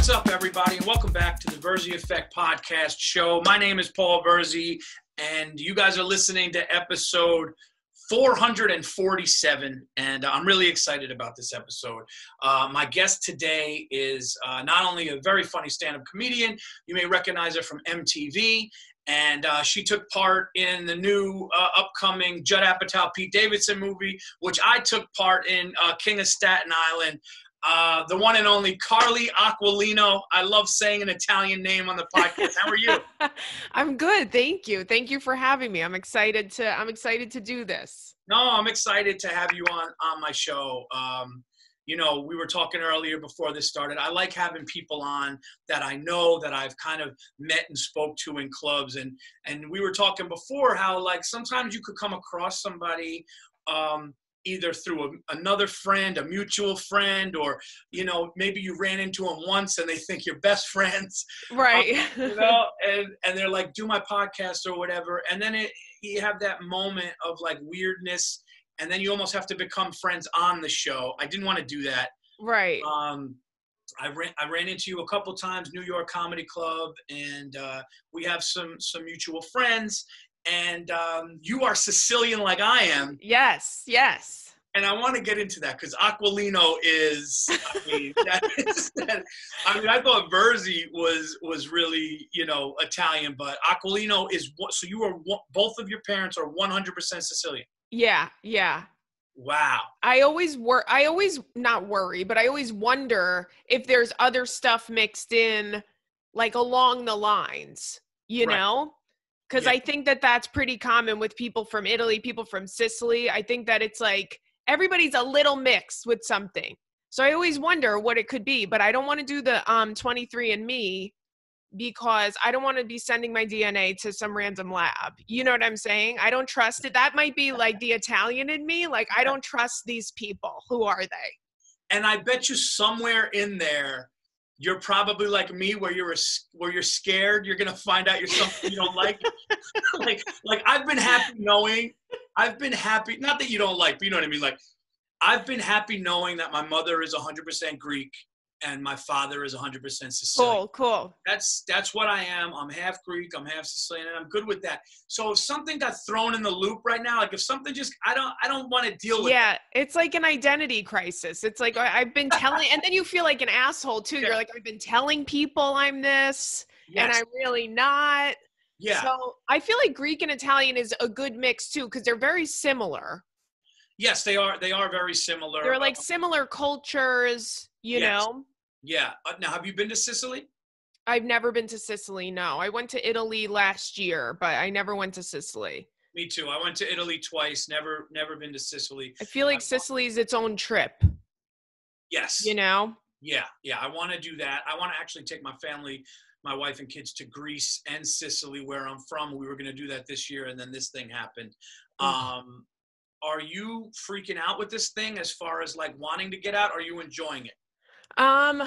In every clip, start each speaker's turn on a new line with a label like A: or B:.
A: What's up, everybody, and welcome back to the Virzi Effect podcast show. My name is Paul Virzi, and you guys are listening to episode 447, and I'm really excited about this episode. My guest today is not only a very funny stand-up comedian, you may recognize her from MTV, and she took part in the new upcoming Judd Apatow, Pete Davidson movie, which I took part in, King of Staten Island. The one and only Carlys Aquilino. I love saying an Italian name on the podcast. How are you?
B: I'm good. Thank you. Thank you for having me. I'm excited to do this.
A: No, I'm excited to have you on my show. You know, we were talking earlier before this started. I like having people on that I know, that I've kind of met and spoke to in clubs. And we were talking before how, like, sometimes you could come across somebody either through another friend, a mutual friend, or, you know, maybe you ran into them once and they think you're best friends.
B: Right.
A: You know, and they're like, do my podcast or whatever. And then you have that moment of like weirdness, and then you almost have to become friends on the show. I didn't want to do that.
B: Right.
A: I ran into you a couple times, New York Comedy Club, and we have some mutual friends. And you are Sicilian like I am.
B: Yes.
A: And I want to get into that because Aquilino is, I thought Virzi was really, you know, Italian, but Aquilino is, so you are, both of your parents are 100% Sicilian.
B: Yeah.
A: Wow.
B: I always not worry, but I always wonder if there's other stuff mixed in, like along the lines, you know? Because I think that that's pretty common with people from Italy, people from Sicily. I think that it's like everybody's a little mixed with something. So I always wonder what it could be, but I don't want to do the 23andMe because I don't want to be sending my DNA to some random lab. You know what I'm saying? I don't trust it. That might be like the Italian in me. Like, I don't trust these people. Who are they?
A: And I bet you somewhere in there, you're probably like me, where you're scared you're gonna find out you're something you don't like. like I've been happy, not that you don't like, but you know what I mean. Like, I've been happy knowing that my mother is 100% Greek and my father is 100% Sicilian.
B: Cool.
A: That's what I am. I'm half Greek, I'm half Sicilian, and I'm good with that. So if something got thrown in the loop right now, like if something just, I don't want to deal with it.
B: Yeah, it's like an identity crisis. It's like I've been telling, and then you feel like an asshole too. You're like, I've been telling people I'm this, and I'm really not.
A: Yeah.
B: So I feel like Greek and Italian is a good mix too, because they're very similar.
A: Yes, they are. They are very similar.
B: They're like similar cultures, you know?
A: Yeah. Now, have you been to Sicily?
B: I've never been to Sicily, no. I went to Italy last year, but I never went to Sicily.
A: Me too. I went to Italy twice, never been to Sicily.
B: I feel like Sicily is its own trip.
A: Yes.
B: You know?
A: Yeah. I want to do that. I want to actually take my family, my wife and kids, to Greece and Sicily, where I'm from. We were going to do that this year, and then this thing happened. Are you freaking out with this thing as far as like wanting to get out? Or are you enjoying it?
B: I'm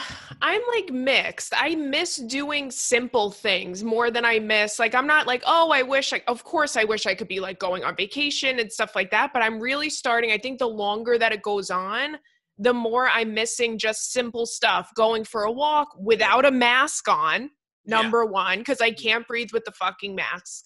B: like mixed. I miss doing simple things more than I miss. Like, I'm not like, oh, of course I wish I could be like going on vacation and stuff like that. But I'm really starting, I think the longer that it goes on, the more I'm missing just simple stuff, going for a walk without a mask on, number one, because I can't breathe with the fucking masks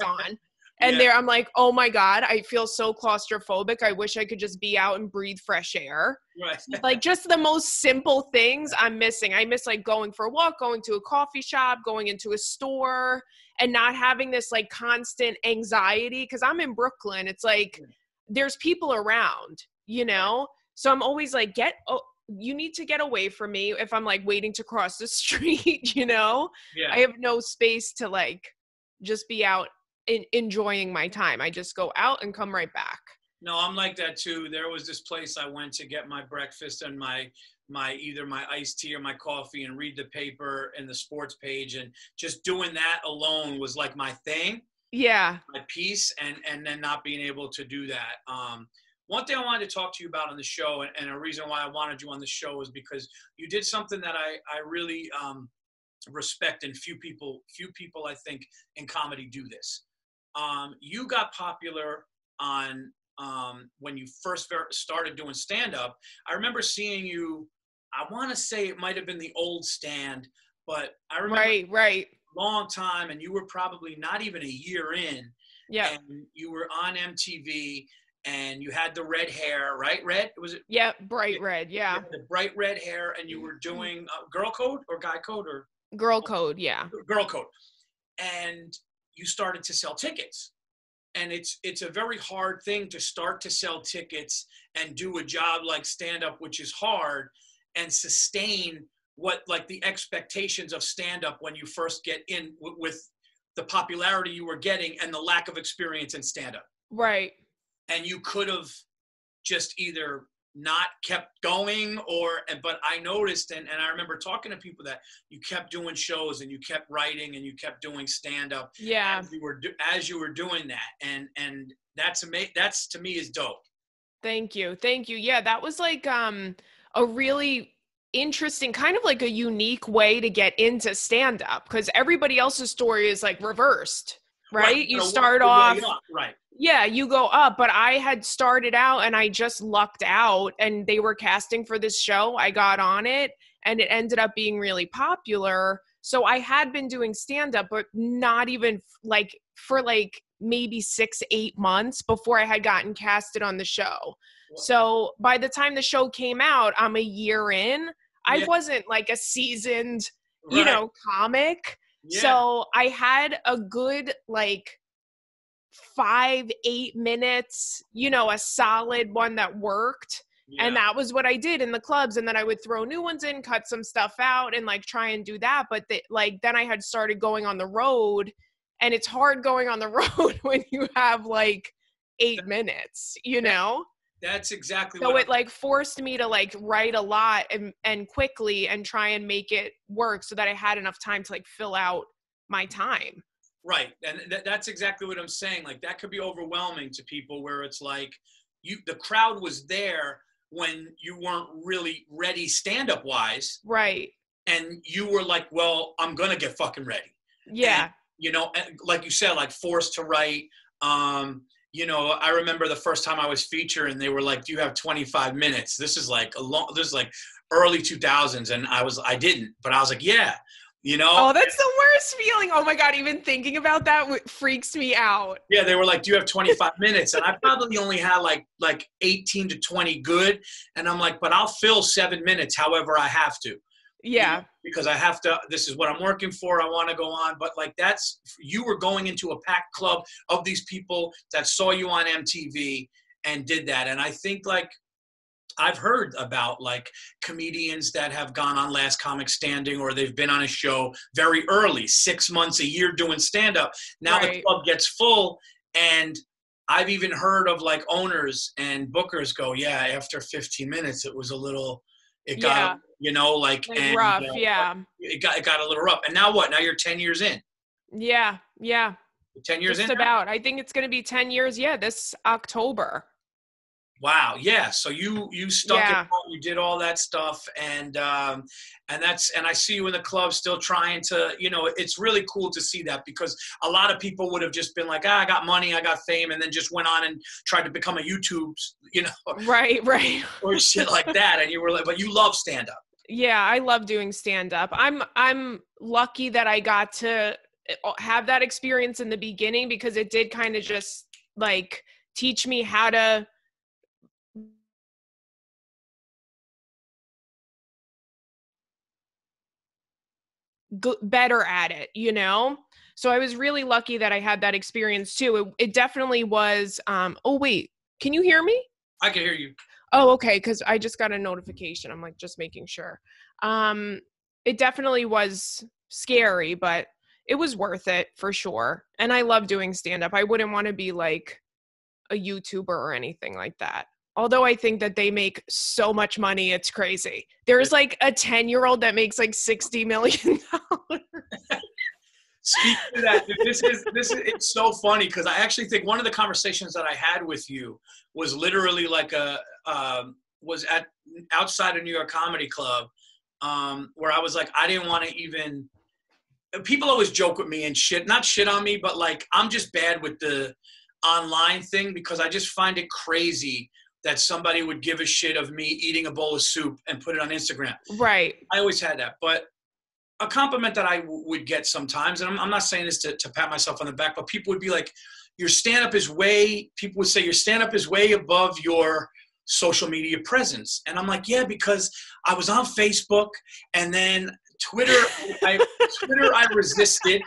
B: on. And there, I'm like, oh my God, I feel so claustrophobic. I wish I could just be out and breathe fresh air.
A: Right.
B: Like, just the most simple things I'm missing. I miss like going for a walk, going to a coffee shop, going into a store, and not having this like constant anxiety. Because I'm in Brooklyn. It's like, there's people around, you know? So I'm always like, you need to get away from me if I'm like waiting to cross the street, you know?
A: Yeah.
B: I have no space to like just be out enjoying my time. I just go out and come right back.
A: No, I'm like that too. There was this place I went to get my breakfast and my either my iced tea or my coffee, and read the paper and the sports page, and just doing that alone was like my thing.
B: Yeah.
A: My peace, and then not being able to do that. One thing I wanted to talk to you about on the show, and a reason why I wanted you on the show, is because you did something that I really respect, and few people I think in comedy do this. You got popular on when you first started doing stand-up. I remember seeing you, I want to say it might have been the old Stand, but I remember
B: Right.
A: a long time, and you were probably not even a year in.
B: Yeah.
A: And you were on MTV, and you had the red hair, right? Red? Was it?
B: Yeah, bright red.
A: You
B: Yeah.
A: had the bright red hair, and you were doing Girl Code or Guy Code or
B: Girl Code. Yeah.
A: Girl Code. And you started to sell tickets. And it's a very hard thing to start to sell tickets and do a job like stand-up, which is hard, and sustain what like the expectations of stand-up when you first get in with the popularity you were getting and the lack of experience in stand-up.
B: Right.
A: And you could have just either not kept going but I noticed and I remember talking to people that you kept doing shows and you kept writing and you kept doing stand-up
B: Yeah.
A: as you were doing that, and that's to me is dope.
B: Thank you. Yeah, that was like a really interesting, kind of like a unique way to get into stand-up, because everybody else's story is like reversed, right? You start off,
A: right.
B: Yeah, you go up, but I had started out and I just lucked out, and they were casting for this show. I got on it and it ended up being really popular. So I had been doing stand-up, but not even like for like maybe 6-8 months before I had gotten casted on the show. So by the time the show came out, I'm a year in. I wasn't like a seasoned, comic. Yeah. So I had a good like 5-8 minutes, a solid one that worked. Yeah. And that was what I did in the clubs. And then I would throw new ones in, cut some stuff out, and like try and do that. But then I had started going on the road, and it's hard going on the road when you have like 8 minutes,
A: That's exactly
B: so it like forced me to like write a lot and quickly and try and make it work so that I had enough time to like fill out my time.
A: Right. And that's exactly what I'm saying. Like that could be overwhelming to people where it's like the crowd was there when you weren't really ready stand-up wise.
B: Right.
A: And you were like, well, I'm going to get fucking ready.
B: Yeah.
A: And, like you said, like forced to write. I remember the first time I was featured and they were like, do you have 25 minutes? This is like early 2000s. And I didn't, but I was like, yeah.
B: Oh, that's the worst feeling. Oh my God, even thinking about that freaks me out.
A: Yeah, they were like, do you have 25 minutes? And I probably only had like 18 to 20 good. And I'm like, but I'll fill 7 minutes however I have to.
B: Yeah.
A: Because I have to, this is what I'm working for. I want to go on. But like you were going into a packed club of these people that saw you on MTV and did that. And I think like, I've heard about like comedians that have gone on Last Comic Standing, or they've been on a show very early, 6 months, a year doing stand-up. Now The club gets full, and I've even heard of like owners and bookers go, yeah, after 15 minutes, it was a little, it got, and,
B: rough. Yeah.
A: It got a little rough. And now what? Now you're 10 years in.
B: Yeah.
A: 10 years
B: Just
A: in?
B: about. I think it's going to be 10 years. Yeah. This October.
A: Wow. Yeah. So you stuck it out, you did all that stuff. And I see you in the club still trying to, it's really cool to see that, because a lot of people would have just been like, I got money, I got fame, and then just went on and tried to become a YouTube,
B: Right.
A: or shit like that. And you were like, but you love stand up.
B: Yeah. I love doing stand up. I'm lucky that I got to have that experience in the beginning, because it did kind of just like teach me how to better at it, So I was really lucky that I had that experience too. It definitely was. Oh wait, can you hear me?
A: I can hear you.
B: Oh, okay. Cause I just got a notification. I'm like, just making sure. It definitely was scary, but it was worth it for sure. And I love doing stand-up. I wouldn't want to be like a YouTuber or anything like that. Although I think that they make so much money, it's crazy. There's like a 10-year-old that makes like $60 million.
A: Speaking of that, this is it's so funny, because I actually think one of the conversations that I had with you was literally like was at outside a New York Comedy Club, where I was like, I didn't want to even. People always joke with me and not shit on me, but like I'm just bad with the online thing, because I just find it crazy that somebody would give a shit of me eating a bowl of soup and put it on Instagram.
B: Right.
A: I always had that. But a compliment that I would get sometimes, and I'm not saying this to pat myself on the back, but people would be like, your stand-up is people would say your stand-up is way above your social media presence. And I'm like, yeah, because I was on Facebook, and then Twitter, I resisted.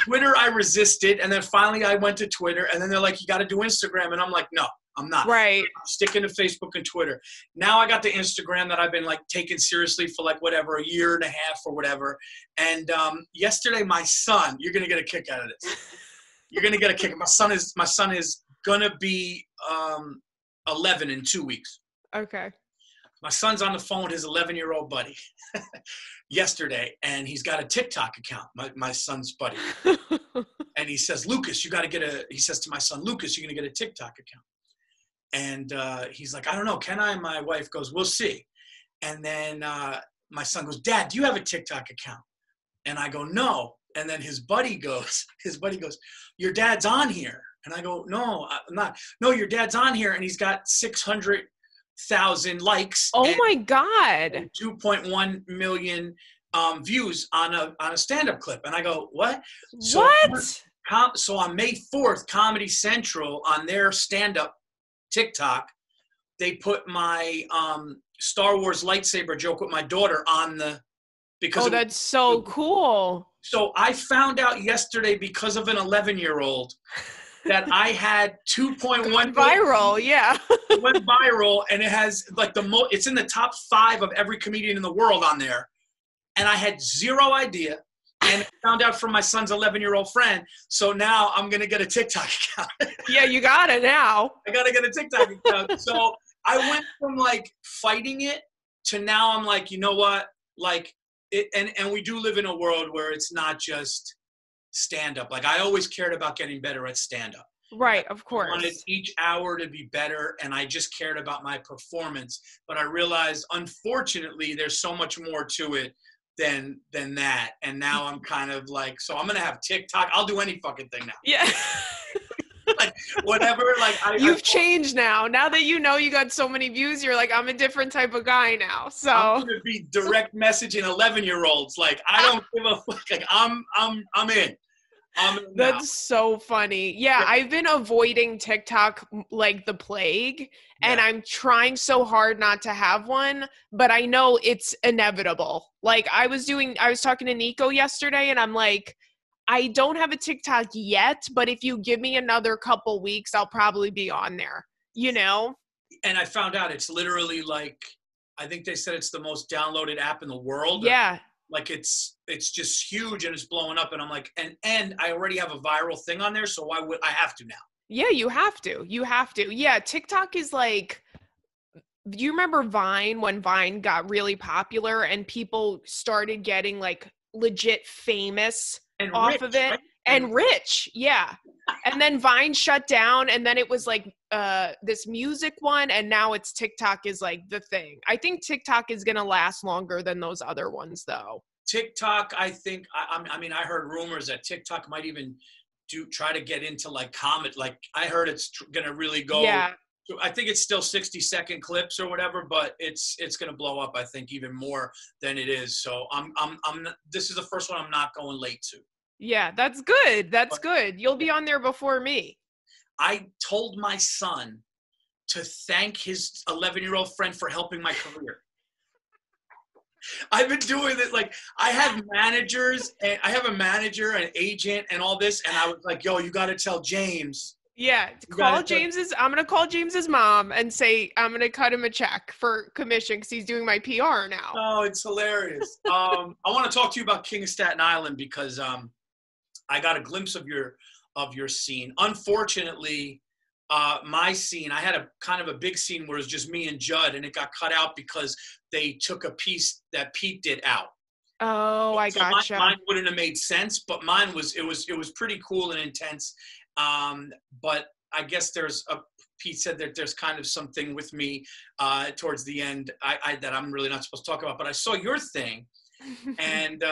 A: Twitter, I resisted. And then finally I went to Twitter, and then they're like, you got to do Instagram. And I'm like, no, I'm not.
B: Right.
A: I'm sticking to Facebook and Twitter. Now I got the Instagram that I've been like taking seriously for like whatever, a year and a half or whatever. And yesterday, my son, you're going to get a kick out of this. You're going to get a kick. My son is going to be 11 in 2 weeks.
B: Okay.
A: My son's on the phone with his 11-year-old buddy yesterday, and he's got a TikTok account, my son's buddy. And he says, Lucas, he says to my son, Lucas, you're going to get a TikTok account. And he's like, I don't know, can I? My wife goes, we'll see. And then my son goes, Dad, do you have a TikTok account? And I go, no. And then his buddy goes, your dad's on here. And I go, no, I'm not. No, your dad's on here, and he's got 600,000 likes.
B: Oh my God.
A: 2.1 million views on a stand-up clip. And I go, what?
B: What?
A: So on May 4th, Comedy Central, on their stand-up TikTok, they put my Star Wars lightsaber joke with my daughter on the, because
B: that's so cool.
A: So I found out yesterday, because of an 11-year-old, that I had 2.1
B: viral. Yeah.
A: Went viral, and it has like it's in the top 5 of every comedian in the world on there. And I had zero idea, and I found out from my son's 11-year-old friend. So now I'm going to get a TikTok account.
B: Yeah, you got it now.
A: I got to get a TikTok account. So I went from like fighting it to now I'm like, you know what? Like it, and we do live in a world where it's not just stand-up. Like I always cared about getting better at stand-up.
B: Right, of course.
A: I wanted each hour to be better, and I just cared about my performance. But I realized, unfortunately, there's so much more to it than that. And now I'm kind of like, so I'm gonna have TikTok. I'll do any fucking thing now.
B: Yeah.
A: Like whatever. Like
B: you've changed now. Now that you know you got so many views, you're like, I'm a different type of guy now. So
A: I'm gonna be direct messaging 11-year-olds. Like I don't give a fuck. Like I'm in.
B: That's so funny. Yeah, I've been avoiding TikTok like the plague, and I'm trying so hard not to have one, but I know it's inevitable. Like I was talking to Nico yesterday, and I'm like, I don't have a TikTok yet, but if you give me another couple weeks, I'll probably be on there, And
A: I found out it's literally like, I think they said it's the most downloaded app in the world.
B: Yeah.
A: Like it's just huge, and it's blowing up, and I'm like, and I already have a viral thing on there, so why would I have to now?
B: Yeah, you have to. Yeah, TikTok is like, do you remember Vine, when Vine got really popular and people started getting like legit famous
A: and
B: off
A: rich,
B: of it?
A: right?
B: And rich, yeah. And then Vine shut down, and then it was like this music one, and now it's TikTok is like the thing. I think TikTok is going to last longer than those other ones, though.
A: TikTok, I think, I mean, I heard rumors that TikTok might even try to get into like comment. Like I heard it's going to really go.
B: Yeah.
A: I think it's still 60-second clips or whatever, but it's going to blow up, I think, even more than it is. So this is the first one I'm not going late to.
B: Yeah, that's good. That's good. You'll be on there before me.
A: I told my son to thank his 11-year-old friend for helping my career. I've been doing it. Like I have managers, and I have a manager, an agent, and all this. And I was like, yo, you got to tell James.
B: Yeah. I'm going to call James's mom and say, I'm going to cut him a check for commission because he's doing my PR now.
A: Oh, it's hilarious. I want to talk to you about King of Staten Island because, I got a glimpse of your scene. Unfortunately, my scene, I had a kind of a big scene where it was just me and Judd, and it got cut out because they took a piece that Pete did out.
B: Oh, I gotcha.
A: Mine wouldn't have made sense, but mine was pretty cool and intense. But I guess Pete said that there's kind of something with me towards the end that I'm really not supposed to talk about. But I saw your thing, and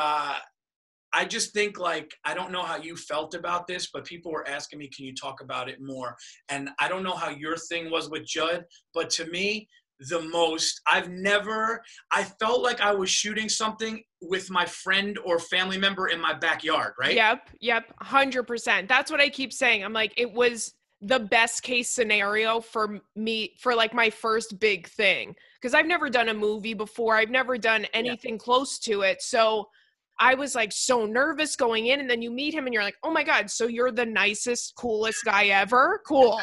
A: I just think, like, I don't know how you felt about this, but people were asking me, can you talk about it more? And I don't know how your thing was with Judd, but to me, I felt like I was shooting something with my friend or family member in my backyard, right?
B: Yep, 100%. That's what I keep saying. I'm like, it was the best case scenario for me for like my first big thing. Because I've never done a movie before. I've never done anything close to it. So I was like so nervous going in, and then you meet him and you're like, oh my God, so you're the nicest, coolest guy ever? Cool.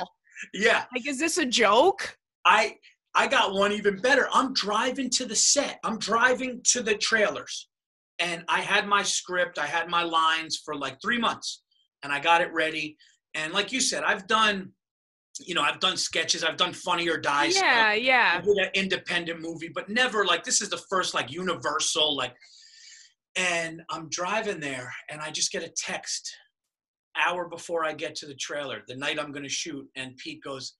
A: Yeah.
B: Like, is this a joke?
A: I got one even better. I'm driving to the set. I'm driving to the trailers. And I had my script. I had my lines for like 3 months. And I got it ready. And like you said, I've done sketches. I've done Funny or Die stuff.
B: Yeah.
A: I did an independent movie, but never like, this is the first like universal, like, and I'm driving there and I just get a text hour before I get to the trailer, the night I'm going to shoot. And Pete goes,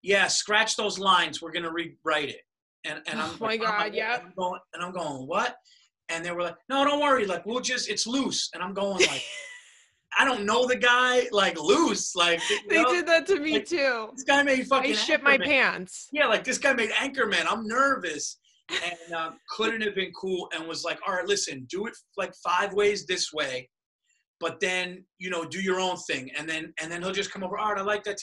A: yeah, scratch those lines. We're going to rewrite it. And I'm
B: Oh my God, yeah.
A: I'm going, what? And they were like, no, don't worry. Like, it's loose. And I'm going like, I don't know the guy, like, loose. Like,
B: they did that to me too.
A: This guy made fucking
B: I shit my pants.
A: Yeah, like, this guy made Anchorman. I'm nervous. And couldn't have been cool, and was like, all right, listen, do it like 5 ways this way, but then, do your own thing. And then he'll just come over. All right, I like that.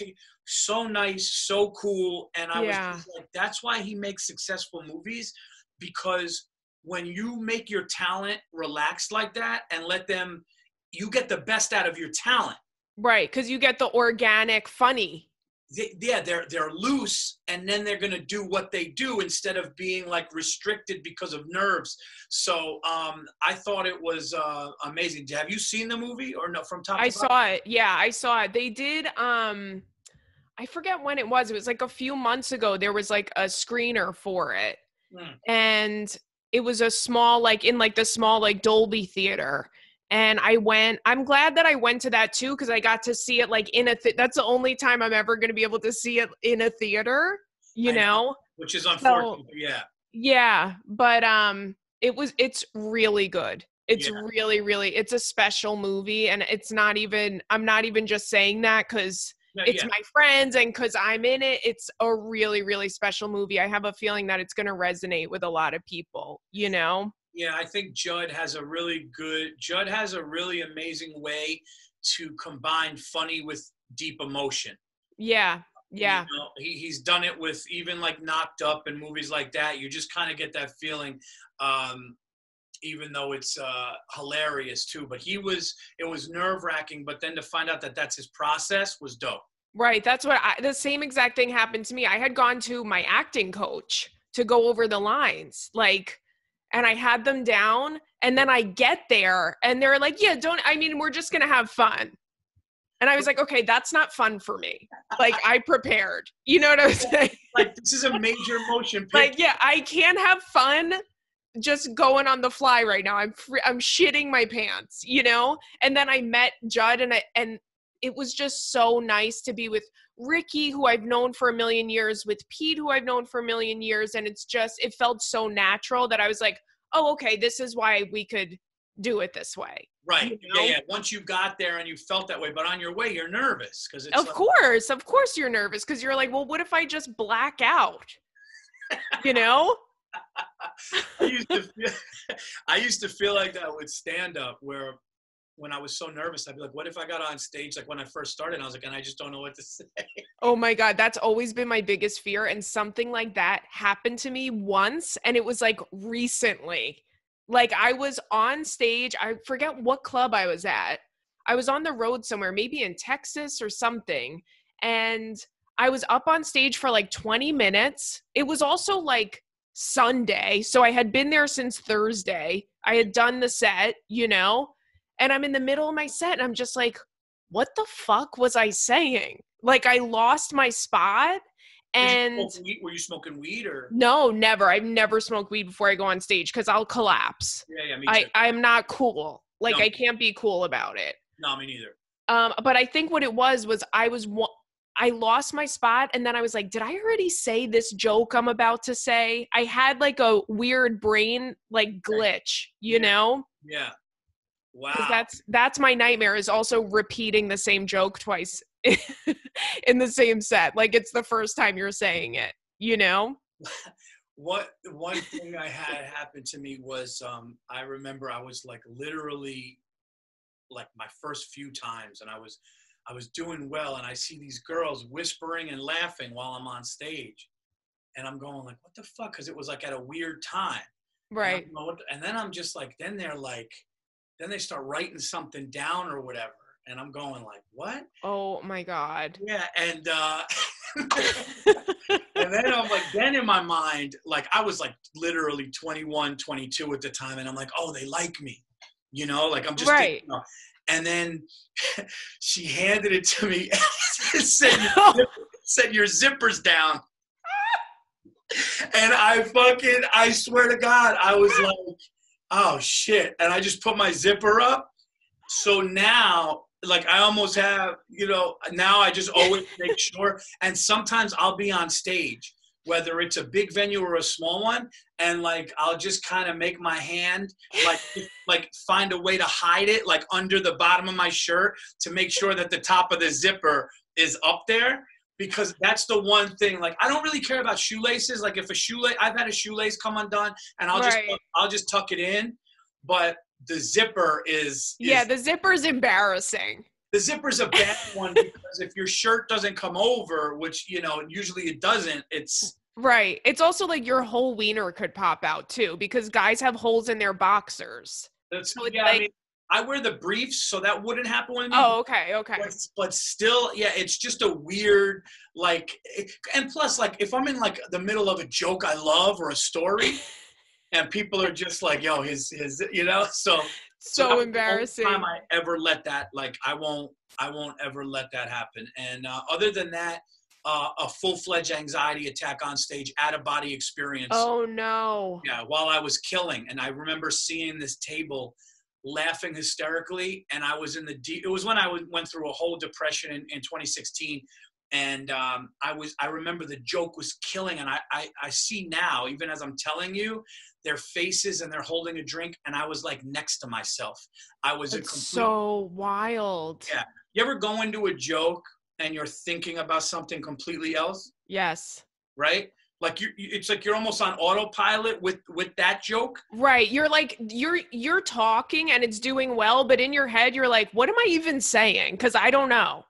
A: So nice, so cool. And I was just like, that's why he makes successful movies, because when you make your talent relaxed like that and you get the best out of your talent.
B: Right, because you get the organic funny.
A: They're loose, and then they're going to do what they do instead of being like restricted because of nerves. So I thought it was amazing. Have you seen the movie or no? From top to bottom?
B: I saw it. Yeah, I saw it. They did. I forget when it was. It was like a few months ago. There was like a screener for it, and it was a small, like in like the small like Dolby theater. And I went. I'm glad that I went to that too, because I got to see it like in a. That's the only time I'm ever going to be able to see it in a theater. You know,
A: which is unfortunate. So,
B: yeah, but it's really good. It's really, really. It's a special movie, and it's not even. I'm not even just saying that because it's my friends and because I'm in it. It's a really, really special movie. I have a feeling that it's going to resonate with a lot of people.
A: Yeah, I think Judd has a really amazing way to combine funny with deep emotion.
B: Yeah.
A: He's done it with even like Knocked Up and movies like that. You just kind of get that feeling, even though it's hilarious too. But it was nerve-wracking, but then to find out that that's his process was dope.
B: Right. That's what the same exact thing happened to me. I had gone to my acting coach to go over the lines, and I had them down, and then I get there and they're like, we're just going to have fun. And I was like, okay, that's not fun for me. Like, I prepared, you know what I'm saying?
A: Like, this is a major motion picture.
B: Like, I can't have fun just going on the fly right now. I'm shitting my pants, And then I met Judd, and it was just so nice to be with Ricky, who I've known for a million years, with Pete, who I've known for a million years. And it felt so natural that I was like, oh, okay, this is why we could do it this way.
A: Right. Yeah. Once you got there and you felt that way, but on your way, you're nervous.
B: Of course you're nervous, because you're like, well, what if I just black out?
A: I used to feel like that with stand-up, where when I was so nervous, I'd be like, what if I got on stage, like when I first started, and I was like, and I just don't know what to say.
B: Oh my God, that's always been my biggest fear. And something like that happened to me once, and it was like recently. Like, I was on stage, I forget what club I was at. I was on the road somewhere, maybe in Texas or something. And I was up on stage for like 20 minutes. It was also like Sunday. So I had been there since Thursday. I had done the set, and I'm in the middle of my set and I'm just like, what the fuck was I saying? Like, I lost my spot. And
A: were you smoking weed or?
B: No, never. I've never smoked weed before I go on stage because I'll collapse.
A: Yeah, me too.
B: I'm not cool. Like, no. I can't be cool about it.
A: No, me neither.
B: But I think what it was I lost my spot, and then I was like, did I already say this joke I'm about to say? I had like a weird brain like glitch, you know?
A: Yeah.
B: Because
A: Wow.
B: that's my nightmare, is also repeating the same joke twice in the same set. Like it's the first time you're saying it, you know?
A: One thing I had happen to me was I remember I was like literally like my first few times, and I was doing well, and I see these girls whispering and laughing while I'm on stage, and I'm going like, what the fuck? Because it was like at a weird time, and
B: Right.
A: and then I'm just like, then they're like, then they start writing something down or whatever, and I'm going like, what?
B: Oh my God.
A: Yeah, and and then I'm like, then in my mind, like I was like literally 21, 22 at the time, and I'm like, oh, they like me, like I'm just thinking,
B: Right.
A: and then she handed it to me and said your zipper's down. And I swear to God, I was like, oh shit. And I just put my zipper up. So now, like I almost have, now I just always make sure. And sometimes I'll be on stage, whether it's a big venue or a small one, and like I'll just kind of make my hand like find a way to hide it like under the bottom of my shirt to make sure that the top of the zipper is up there, because that's the one thing. Like I don't really care about shoelaces. Like if I've had a shoelace come undone, and I'll just tuck it in, but the zipper is
B: the zipper's embarrassing.
A: The zipper's a bad one because if your shirt doesn't come over, which, usually it doesn't, it's...
B: Right. It's also like your whole wiener could pop out too, because guys have holes in their boxers.
A: So yeah, like, I mean, I wear the briefs, so that wouldn't happen with me.
B: Oh, okay.
A: But still, yeah, it's just a weird, like... And plus, like, if I'm in, like, the middle of a joke I love or a story... And people are just like, yo, his, so
B: embarrassing.
A: The only time I ever let that, like, I won't ever let that happen. And other than that, a full-fledged anxiety attack on stage, out-of-body experience.
B: Oh no.
A: Yeah, while I was killing, and I remember seeing this table, laughing hysterically, and I was it was when I went through a whole depression in 2016. And I remember the joke was killing, and I see now, even as I'm telling you, their faces, and they're holding a drink, and I was like next to myself. I was
B: so wild.
A: Yeah. You ever go into a joke and you're thinking about something completely else?
B: Yes.
A: Right? Like it's like you're almost on autopilot with that joke.
B: Right. You're like, you're talking and it's doing well, but in your head, you're like, what am I even saying? Because I don't know.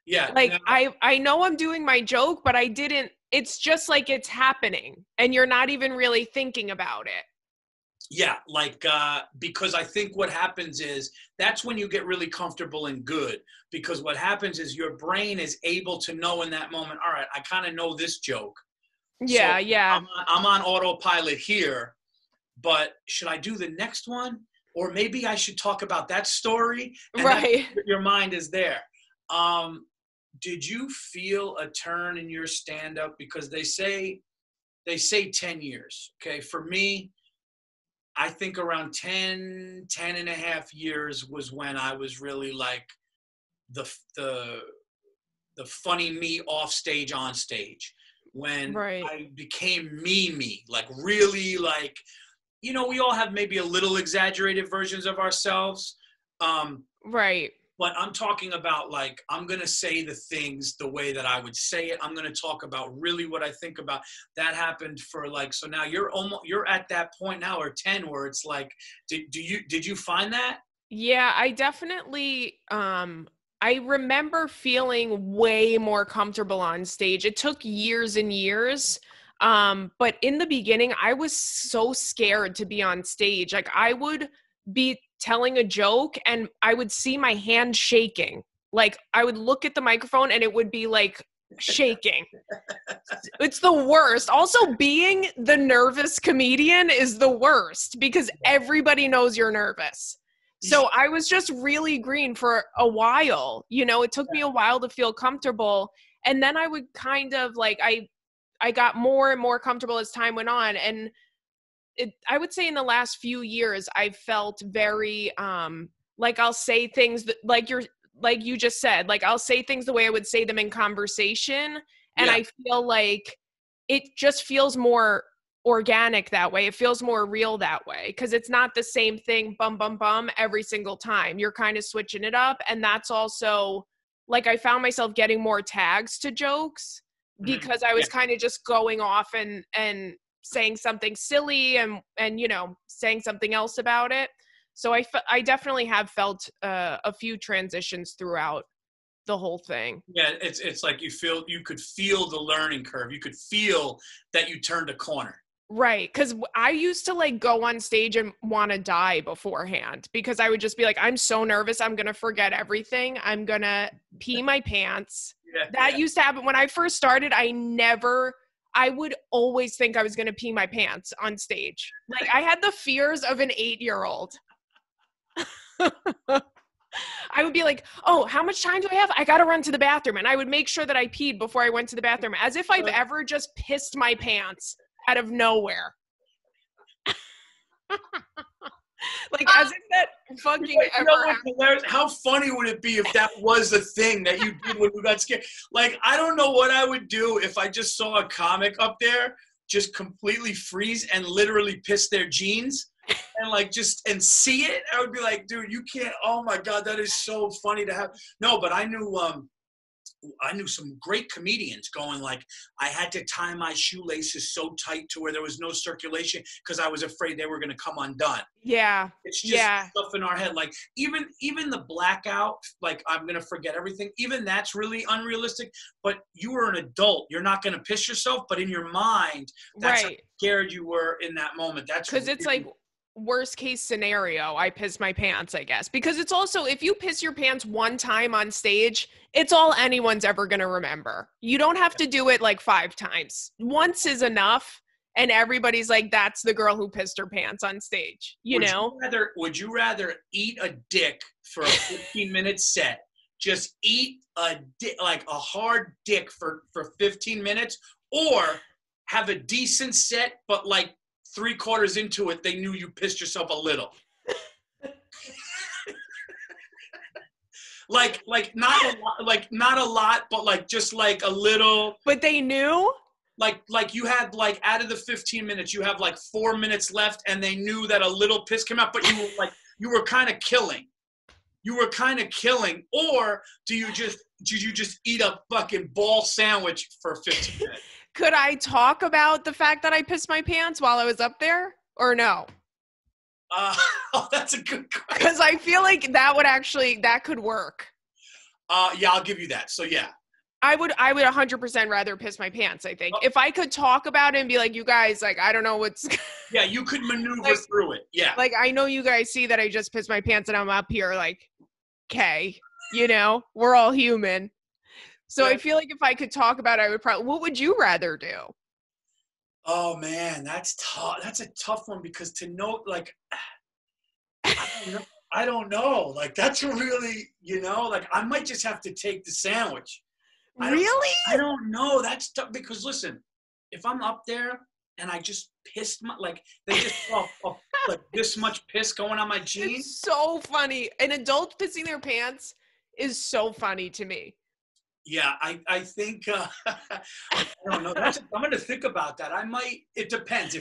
A: Yeah.
B: Like I know I'm doing my joke, but it's just like it's happening and you're not even really thinking about it.
A: Yeah. Like, because I think what happens is that's when you get really comfortable and good, because what happens is your brain is able to know in that moment, all right, I kind of know this joke.
B: Yeah.
A: So
B: yeah.
A: I'm on autopilot here, but should I do the next one? Or maybe I should talk about that story. And
B: right.
A: Your mind is there. Did you feel a turn in your stand-up? Because they say 10 years. Okay. For me, I think around 10 and a half years was when I was really like the funny me off stage, on stage. When I became me, like really like, we all have maybe a little exaggerated versions of ourselves.
B: Right.
A: But I'm talking about like, I'm going to say the things the way that I would say it. I'm going to talk about really what I think about. That happened for like, so now you're at that point now, or 10, where it's like, did you find that?
B: Yeah, I definitely, I remember feeling way more comfortable on stage. It took years and years. But in the beginning, I was so scared to be on stage. Like I would be telling a joke and I would see my hand shaking. Like I would look at the microphone and it would be like shaking. It's the worst. Also, being the nervous comedian is the worst because everybody knows you're nervous. So I was just really green for a while. It took me a while to feel comfortable. And then I would kind of like, I got more and more comfortable as time went on. And I would say in the last few years, I felt very, like I'll say things that, like you just said, like I'll say things the way I would say them in conversation. And I feel like it just feels more organic that way. It feels more real that way because it's not the same thing, bum, bum, bum, every single time. You're kind of switching it up. And that's also, like, I found myself getting more tags to jokes because I was kind of just going off and saying something silly and, you know, saying something else about it. So I definitely have felt a few transitions throughout the whole thing.
A: Yeah, it's like you could feel the learning curve. You could feel that you turned a corner.
B: Right. Because I used to like go on stage and want to die beforehand because I would just be like, I'm so nervous. I'm going to forget everything. I'm going to pee my pants. That used to happen when I first started. I would always think I was going to pee my pants on stage. Like I had the fears of an 8-year-old. I would be like, oh, how much time do I have? I got to run to the bathroom. And I would make sure that I peed before I went to the bathroom as if I've ever just pissed my pants out of nowhere. Like as if that fucking ever happened.
A: How funny would it be if that was the thing that you did when you got scared? Like, I don't know what I would do if I just saw a comic up there just completely freeze and literally piss their jeans and like just and see it. I would be like, dude, you can't. Oh my God, that is so funny to have. No, but I knew some great comedians going like, I had to tie my shoelaces so tight to where there was no circulation because I was afraid they were going to come undone.
B: Yeah.
A: It's just stuff in our head. Like even the blackout, like I'm going to forget everything. Even that's really unrealistic, but you were an adult. You're not going to piss yourself, but in your mind, that's how scared you were in that moment. That's
B: because it's like, worst case scenario, I piss my pants, I guess. Because it's also, if you piss your pants one time on stage, it's all anyone's ever going to remember. You don't have to do it like 5 times. Once is enough. And everybody's like, that's the girl who pissed her pants on stage, you know?
A: Would you rather eat a dick for a 15-minute set? Just eat a dick, like a hard dick for 15 minutes? Or have a decent set, but like 3/4 into it, they knew you pissed yourself a little. like not a lot, but like just like a little.
B: But they knew?
A: Like you had like out of the 15 minutes, you have like 4 minutes left, and they knew that a little piss came out, but you were kind of killing. You were kind of killing, or did you just eat a fucking ball sandwich for 15 minutes?
B: Could I talk about the fact that I pissed my pants while I was up there or no?
A: That's a good question.
B: Because I feel like that could work.
A: Yeah, I'll give you that. So yeah.
B: I would 100% rather piss my pants, I think. If I could talk about it and be like, you guys, like, I don't know what's...
A: Yeah, you could maneuver through it. Yeah.
B: Like, I know you guys see that I just pissed my pants and I'm up here like, okay, you know, we're all human. So I feel like if I could talk about it, I would probably, what would you rather do?
A: Oh man, that's tough. That's a tough one because to know, like, I don't know. Like, that's really, you know, like I might just have to take the sandwich.
B: Really?
A: I don't know. That's tough because listen, if I'm up there and I just pissed like they just saw like this much piss going on my jeans.
B: It's so funny. An adult pissing their pants is so funny to me.
A: Yeah, I think I don't know. I'm going to think about that. I might. It depends.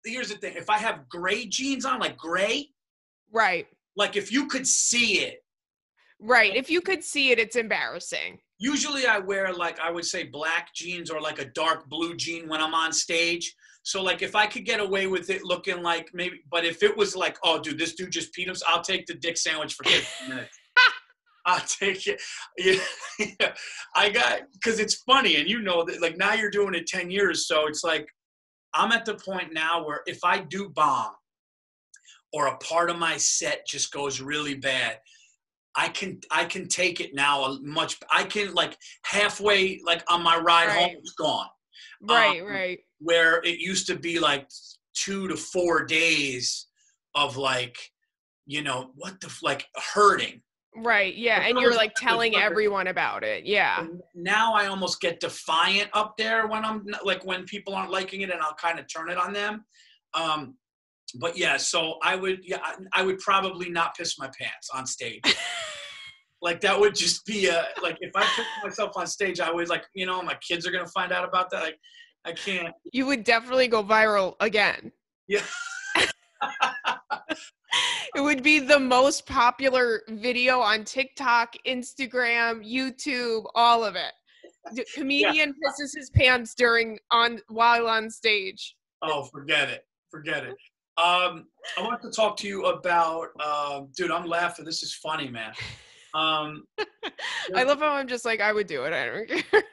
A: Here's the thing. If I have gray jeans on, like gray,
B: right?
A: Like if you could see it,
B: right? If you could see it, it's embarrassing.
A: Usually, I wear like I would say black jeans or like a dark blue jean when I'm on stage. So like if I could get away with it looking like maybe, but if it was like, oh, dude, this dude just peed himself, I'll take the dick sandwich for 15 minutes. I'll take it. Yeah. Because it's funny, and you know that like now you're doing it 10 years, so it's like I'm at the point now where if I do bomb or a part of my set just goes really bad, I can take it now I can like halfway like on my ride home it's gone.
B: Right.
A: Where it used to be like 2 to 4 days of like, you know, like hurting.
B: Right, yeah, and you're like telling everyone about it, yeah.
A: And now I almost get defiant up there when I'm like when people aren't liking it, and I'll kind of turn it on them. But yeah, so I would probably not piss my pants on stage. Like that would just be like if I pissed myself on stage, I would like, you know, my kids are gonna find out about that. Like I can't.
B: You would definitely go viral again.
A: Yeah.
B: It would be the most popular video on TikTok, Instagram, YouTube, all of it. The comedian pisses his pants while on stage.
A: Oh, forget it. I want to talk to you about, dude, I'm laughing. This is funny, man.
B: I love how I'm just like, I would do it. I don't care.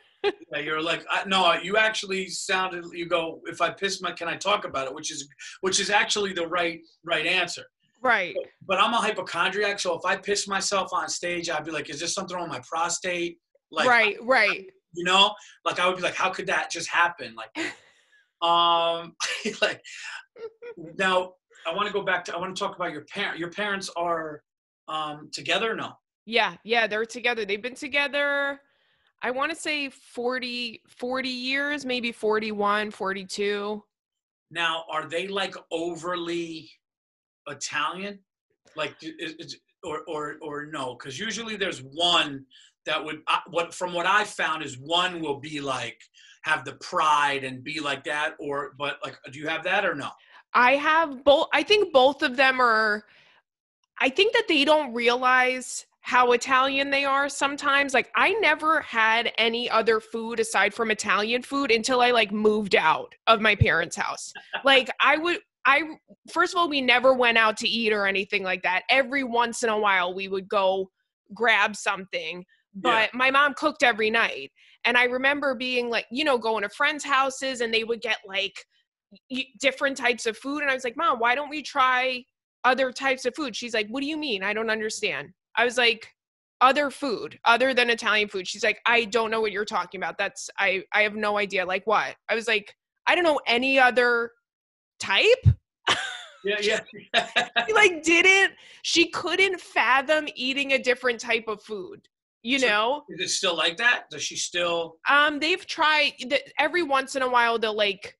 A: Yeah, you're like, no, you actually sounded, you go, if I piss can I talk about it? Which is actually the right answer.
B: Right.
A: But I'm a hypochondriac, so if I piss myself on stage, I'd be like, is there something wrong with my prostate? Like,
B: right.
A: You know, like I would be like, how could that just happen? Like, like now I want to talk about your parents. Your parents are together? No.
B: Yeah, they're together. They've been together, I want to say 40 years, maybe 41, 42.
A: Now, are they like overly Italian? Like, or no? Because usually there's one that would, from what I found is one will be like, have the pride and be like that, but like, do you have that or no?
B: I have both. I think both of them are, I think that they don't realize how Italian they are sometimes. Like, I never had any other food aside from Italian food until I like moved out of my parents' house. Like, first of all, we never went out to eat or anything like that. Every once in a while we would go grab something, but my mom cooked every night. And I remember being like, going to friends' houses and they would get like different types of food. And I was like, Mom, why don't we try other types of food? She's like, what do you mean? I don't understand. I was like, other food other than Italian food. She's like, I don't know what you're talking about. I have no idea. Like, what? I was like, I don't know any other type.
A: Yeah.
B: She couldn't fathom eating a different type of food, know?
A: Is it still like that? Does she still?
B: They've tried every once in a while. They'll like,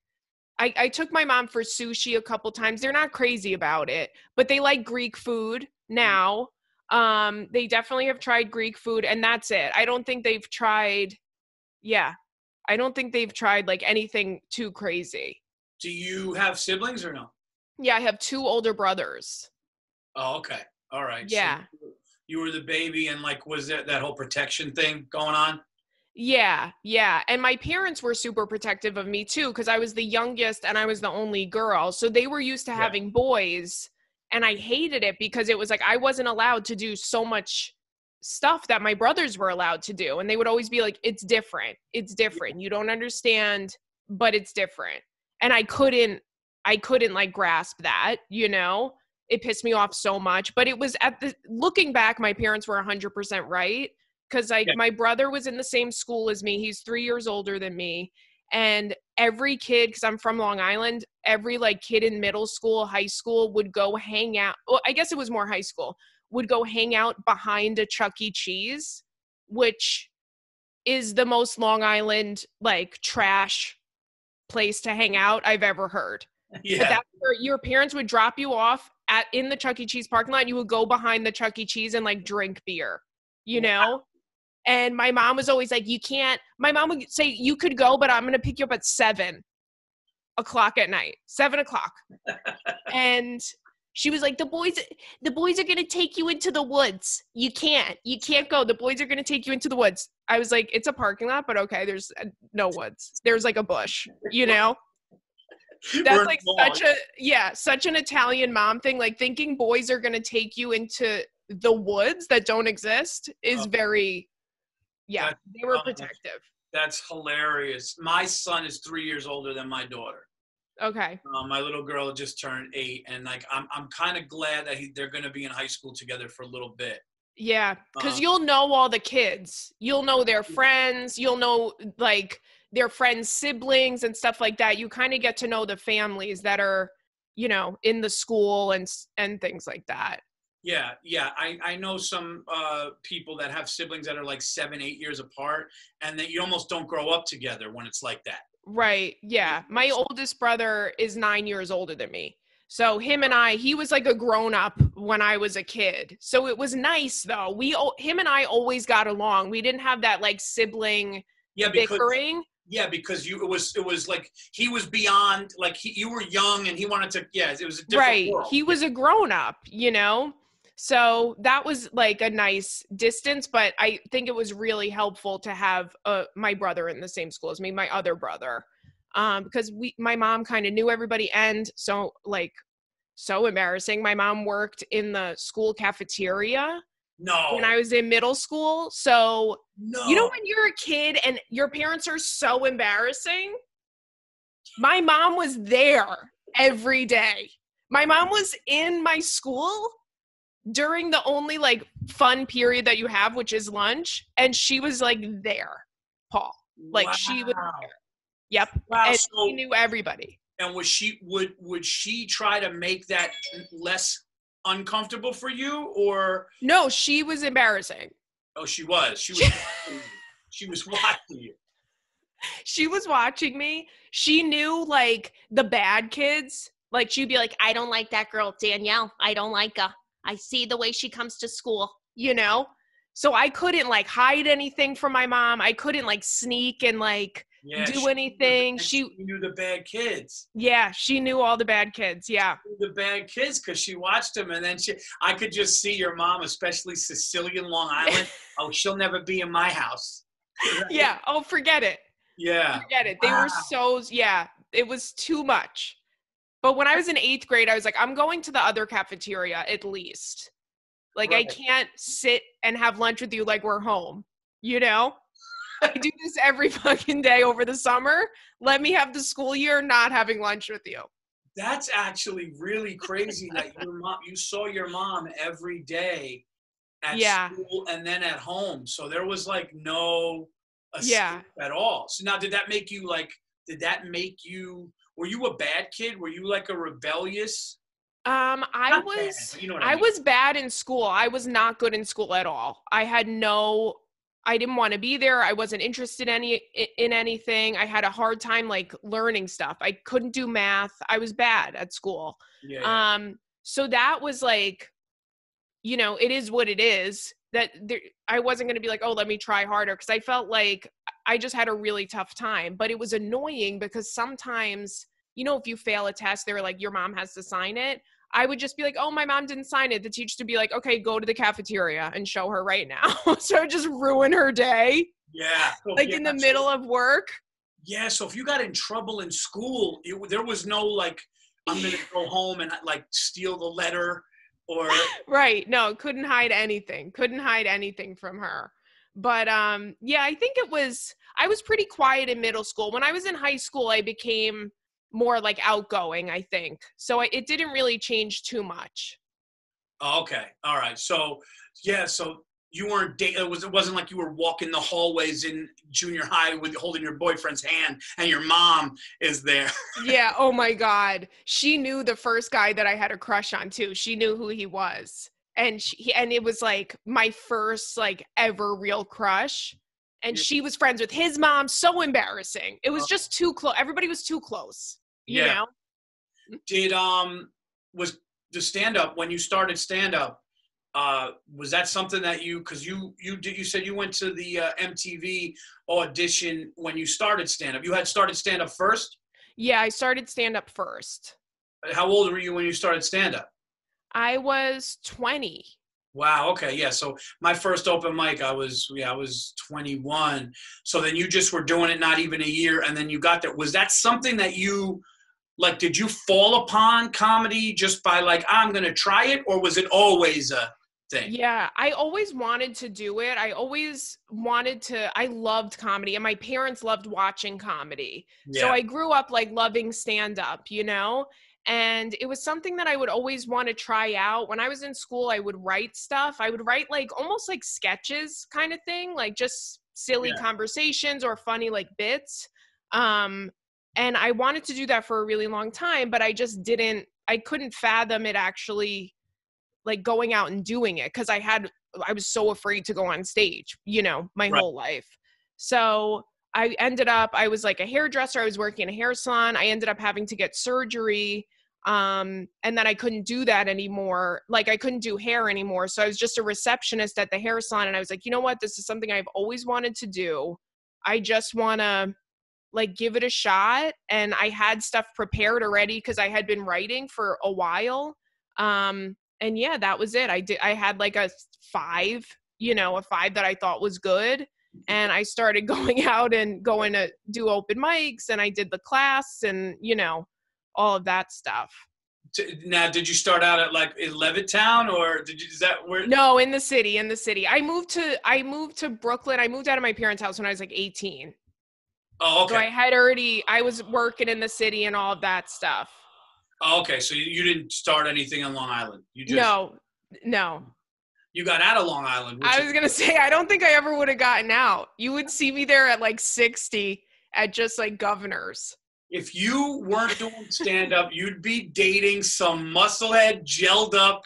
B: I took my mom for sushi a couple times. They're not crazy about it, but they like Greek food now. They definitely have tried Greek food, and that's it. I don't think they've tried like anything too crazy.
A: Do you have siblings or no?
B: Yeah, I have 2 older brothers.
A: Oh, okay. All right.
B: Yeah.
A: So you were the baby, and like, was that whole protection thing going on?
B: Yeah. And my parents were super protective of me too, because I was the youngest and I was the only girl. So they were used to having boys, and I hated it because it was like I wasn't allowed to do so much stuff that my brothers were allowed to do. And they would always be like, it's different. You don't understand, but it's different. And I couldn't like grasp that, It pissed me off so much. But it was looking back, my parents were 100% right. Because my brother was in the same school as me. He's 3 years older than me. And every kid, because I'm from Long Island, every like kid in middle school, high school would go hang out. Well, I guess it was more high school, would go hang out behind a Chuck E. Cheese, which is the most Long Island like trash place to hang out I've ever heard. Yeah. But that's where your parents would drop you off in the Chuck E. Cheese parking lot. You would go behind the Chuck E. Cheese and like drink beer, And my mom was always like, you can't. My mom would say, you could go, but I'm going to pick you up at 7 o'clock at night, 7 o'clock. And she was like, the boys are going to take you into the woods. You can't go. The boys are going to take you into the woods. I was like, it's a parking lot, but okay, there's no woods. There's like a bush, That's like such an Italian mom thing. Like thinking boys are going to take you into the woods that don't exist is very, they were protective.
A: That's hilarious. My son is 3 years older than my daughter.
B: Okay.
A: My little girl just turned 8, and like I'm kind of glad that they're going to be in high school together for a little bit.
B: Yeah, because you'll know all the kids. You'll know their friends. You'll know like their friends' siblings and stuff like that. You kind of get to know the families that are, in the school and things like that.
A: Yeah. I know some people that have siblings that are like 7, 8 years apart, and that you almost don't grow up together when it's like that.
B: Right. Yeah. My oldest brother is 9 years older than me. So he was like a grown up when I was a kid. So it was nice though. Him and I always got along. We didn't have that like sibling bickering.
A: Yeah, because it was like he was beyond, like you were young and he wanted to, yeah, it was a different
B: Right.
A: world.
B: He was a grown up, So that was like a nice distance, but I think it was really helpful to have my brother in the same school as me, my other brother, because my mom kind of knew everybody, and so embarrassing. My mom worked in the school cafeteria when
A: No,
B: I was in middle school. So
A: no.
B: when you're a kid and your parents are so embarrassing, my mom was there every day. My mom was in my school during the only like fun period that you have, which is lunch, and she was like there, Paul. Like she was
A: Wow.
B: there. Yep.
A: Wow.
B: And she
A: So,
B: knew everybody.
A: and would she try to make that less uncomfortable for you, or?
B: No, she was embarrassing.
A: Oh, she was. She was watching you. She was watching you.
B: She was watching me. She knew like the bad kids. Like she'd be like, I don't like that girl, Danielle. I don't like her. I see the way she comes to school. So I couldn't like hide anything from my mom. I couldn't like sneak and like
A: Yeah,
B: do anything.
A: she knew the bad kids.
B: Yeah, she knew all the bad kids. Yeah.
A: The bad kids, because she watched them, and then I could just see your mom, especially Sicilian, Long Island. Oh, she'll never be in my house.
B: Yeah. Oh, forget it.
A: Yeah.
B: Forget it. They were yeah, it was too much. But when I was in 8th grade, I was like, I'm going to the other cafeteria at least. Like,
A: Right.
B: I can't sit and have lunch with you like we're home, I do this every fucking day over the summer. Let me have the school year not having lunch with you.
A: That's actually really crazy that you saw your mom every day at school and then at home. So there was like no escape at all. So now, did that make you were you a bad kid? Were you like a rebellious?
B: I was bad in school. I was not good in school at all. I didn't want to be there. I wasn't interested in anything. I had a hard time like learning stuff. I couldn't do math. I was bad at school.
A: Yeah.
B: So that was like, it is what it is. I wasn't going to be like, oh, let me try harder, because I felt like I just had a really tough time. But it was annoying because sometimes, if you fail a test, they're like, your mom has to sign it. I would just be like, oh, my mom didn't sign it. The teacher would be like, okay, go to the cafeteria and show her right now. So it would just ruin her day.
A: Yeah.
B: In the middle of work.
A: Yeah. So if you got in trouble in school, there was no like, I'm going to go home and like steal the letter or.
B: Right. No, couldn't hide anything. Couldn't hide anything from her. But yeah, I think I was pretty quiet in middle school. When I was in high school, I became more like outgoing, I think. So it didn't really change too much.
A: Oh, okay. All right. So, yeah. So you weren't it wasn't like you were walking the hallways in junior high with holding your boyfriend's hand and your mom is there.
B: Yeah. Oh my God. She knew the first guy that I had a crush on too. She knew who he was. And and it was like my first like ever real crush. And she was friends with his mom. So embarrassing. It was just too close. Everybody was too close. You know?
A: Did was the stand-up, when you started stand-up, was that something that because you said you went to the MTV audition when you started stand-up. You had started stand-up first?
B: Yeah, I started stand-up first.
A: How old were you when you started stand-up?
B: I was 20.
A: Wow. Okay. Yeah. So my first open mic, I was 21. So then you just were doing it not even a year, and then you got there. Was that something that you like? Did you fall upon comedy just by like, I'm going to try it, or was it always a thing?
B: Yeah, I always wanted to do it. I loved comedy, and my parents loved watching comedy. Yeah. So I grew up like loving stand-up, and it was something that I would always want to try out. When I was in school, I would write stuff. I would write like almost like sketches kind of thing, like just silly conversations or funny like bits. And I wanted to do that for a really long time, but I couldn't fathom it actually like going out and doing it, because I was so afraid to go on stage, my whole life. So I was like a hairdresser. I was working in a hair salon. I ended up having to get surgery. And then I couldn't do that anymore. Like I couldn't do hair anymore. So I was just a receptionist at the hair salon. And I was like, you know what? This is something I've always wanted to do. I just want to like give it a shot. And I had stuff prepared already because I had been writing for a while. And yeah, that was it. I had like a 5, a 5 that I thought was good. And I started going out and going to do open mics, and I did the class and, all of that stuff.
A: Now, did you start out at like in Levittown, or is that where?
B: No, in the city. I moved to Brooklyn. I moved out of my parents' house when I was like 18.
A: Oh, okay.
B: So I was working in the city and all of that stuff.
A: Oh, okay. So you didn't start anything on Long Island.
B: No.
A: You got out of Long Island.
B: I was going to say, I don't think I ever would have gotten out. You would see me there at like 60 at just like Governors.
A: If you weren't doing stand-up, you'd be dating some musclehead, gelled up,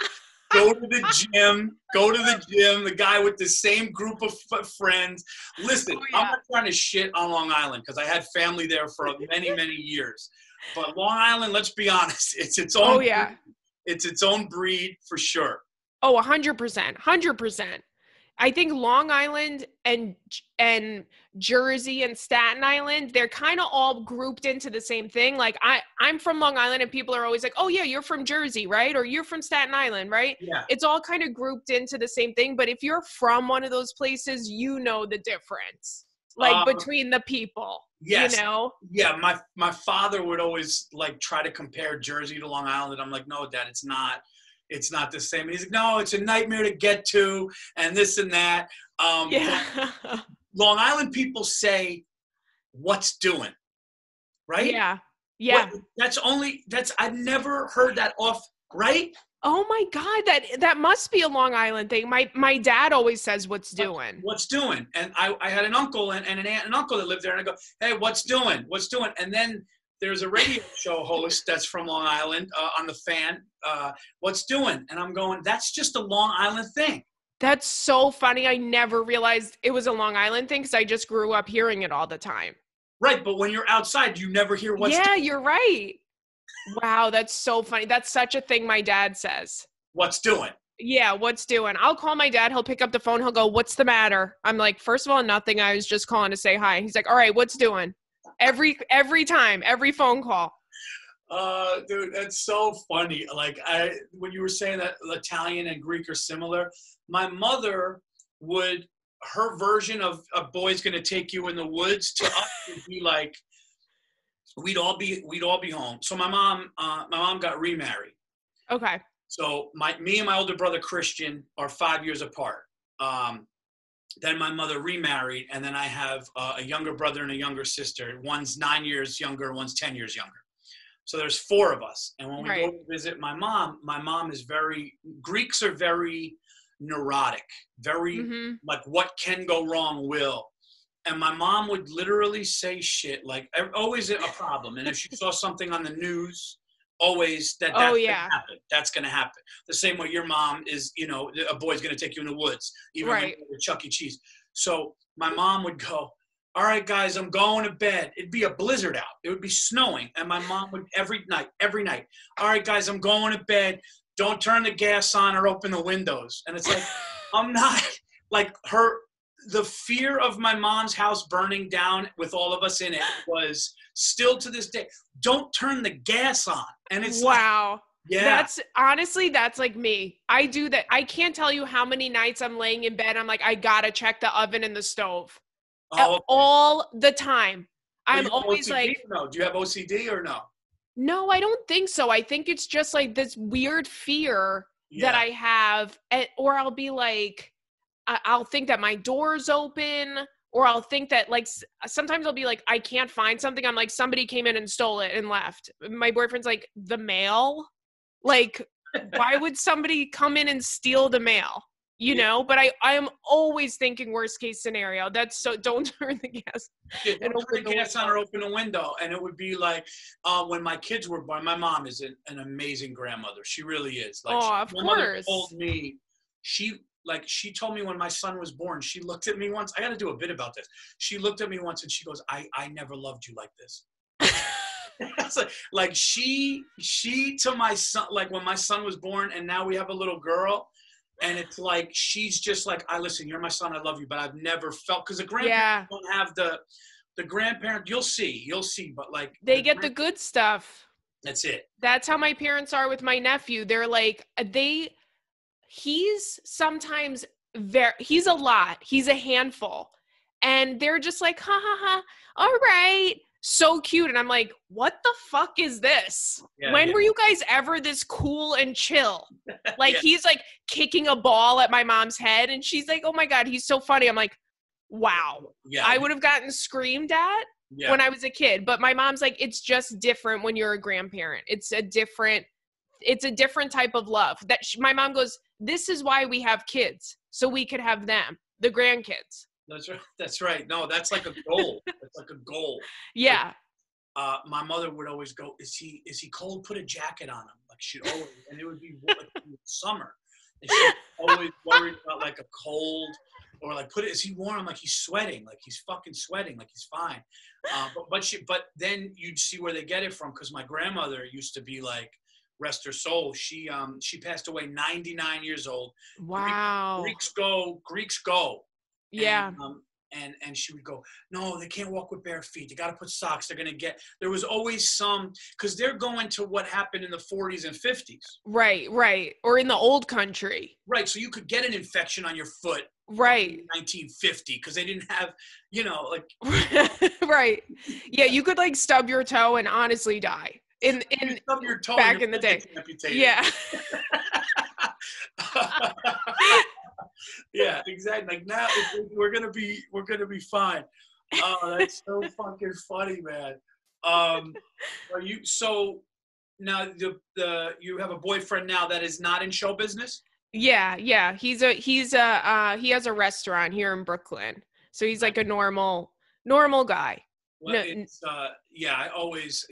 A: go to the gym, the guy with the same group of friends. Listen, I'm not trying to shit on Long Island because I had family there for many, many years. But Long Island, let's be honest, it's its own breed. It's its own breed for sure.
B: Oh, 100%. 100%. I think Long Island and Jersey and Staten Island, they're kind of all grouped into the same thing. Like I'm from Long Island and people are always like, oh yeah, you're from Jersey, right? Or you're from Staten Island, right?
A: Yeah.
B: It's all kind of grouped into the same thing. But if you're from one of those places, you know the difference, like between the people.
A: Yes. Yeah. My father would always like try to compare Jersey to Long Island. I'm like, no, Dad, it's not. It's not the same. And he's like, no, it's a nightmare to get to, and this and that. Long Island people say, "What's doing?" Right?
B: Yeah.
A: I've never heard that off. Right?
B: Oh my God, that must be a Long Island thing. My dad always says, "What's doing?"
A: What's doing? And I had an uncle and an aunt and uncle that lived there, and I go, "Hey, what's doing? What's doing?" And then there's a radio show host that's from Long Island on the Fan. What's doing? And I'm going, that's just a Long Island thing.
B: That's so funny. I never realized it was a Long Island thing because I just grew up hearing it all the time.
A: Right, but when you're outside, you never hear what's doing.
B: Yeah, you're right. Wow, that's so funny. That's such a thing my dad says.
A: What's doing?
B: Yeah, what's doing? I'll call my dad. He'll pick up the phone. He'll go, what's the matter? I'm like, first of all, nothing. I was just calling to say hi. He's like, all right, what's doing? Every time, every phone call.
A: Dude, that's so funny. Like when you were saying that Italian and Greek are similar, my mother her version of a boy's gonna take you in the woods to us would be like, we'd all be home. So my mom got remarried.
B: Okay.
A: So me and my older brother Christian are 5 years apart. Then my mother remarried, and then I have a younger brother and a younger sister. One's 9 years younger, one's 10 years younger. So there's 4 of us. And when we go to visit my mom is Greeks are very neurotic, very like what can go wrong will. And my mom would literally say shit, like always a problem. And if she saw something on the news, always that's gonna happen. That's gonna happen. The same way your mom is, a boy's gonna take you in the woods, even when you're at Chuck E. Cheese. So my mom would go, all right, guys, I'm going to bed. It'd be a blizzard out. It would be snowing. And my mom would every night, all right, guys, I'm going to bed. Don't turn the gas on or open the windows. And it's like, I'm not like the fear of my mom's house burning down with all of us in it was still to this day. Don't turn the gas on. And it's
B: wow. That's like me. I do that. I can't tell you how many nights I'm laying in bed. I'm like, I gotta check the oven and the stove. All the time. I'm always OCD like,
A: no. Do you have OCD or no?
B: No, I don't think so. I think it's just like this weird fear that I have, or I'll be like, I'll think that my door's open, or I'll think that like, sometimes I'll be like, I can't find something. I'm like, somebody came in and stole it and left. My boyfriend's like, the mail? Like, why would somebody come in and steal the mail? But I am always thinking worst case scenario. That's so, don't turn the gas.
A: Don't turn the gas on or open a window. And it would be like, when my kids were born, my mom is an amazing grandmother. She really is. Like,
B: of
A: my mother told me, she told me when my son was born, she looked at me once. I got to do a bit about this. She looked at me once and she goes, I never loved you like this. like she to my son, like when my son was born and now we have a little girl. And it's like, she's just like, listen, you're my son, I love you, but I've never felt, because the grandparents don't have the grandparent, you'll see, but like
B: they get the good stuff.
A: That's it.
B: That's how my parents are with my nephew. They're like, he's sometimes he's a lot. He's a handful. And they're just like, ha ha ha. All right. So cute. And I'm like, what the fuck is this? When were you guys ever this cool and chill? Like he's like kicking a ball at my mom's head and she's like, oh my God, he's so funny. I'm like, wow. I would have gotten screamed at when I was a kid. But my mom's like, it's just different when you're a grandparent. It's a different type of love. That my mom goes, this is why we have kids. So we could have them, the grandkids.
A: That's right. No, that's like a goal. That's like a goal.
B: Yeah.
A: Like, my mother would always go, is he cold? Put a jacket on him. Like she'd always, and it would be like summer. And she'd always worried about like a cold or like is he warm? Like he's sweating. Like he's fucking sweating. Like he's fine. But then you'd see where they get it from. Cause my grandmother used to be like, rest her soul. She passed away 99 years old.
B: Wow.
A: Greeks go.
B: Yeah.
A: And she would go, no, they can't walk with bare feet. They got to put socks. They're going to get, there was always because they're going to what happened in the 40s and 50s.
B: Right. Or in the old country.
A: Right. So you could get an infection on your foot.
B: Right.
A: In 1950 because they didn't have, like.
B: Right. Yeah. You could like stub your toe and honestly die. In
A: stub your toe
B: back in the day. Yeah.
A: Yeah, exactly. Like now we're gonna be fine. Oh, that's so fucking funny, man. So now you have a boyfriend now that is not in show business?
B: Yeah. He has a restaurant here in Brooklyn. So he's like a normal guy.
A: Well, it's I always,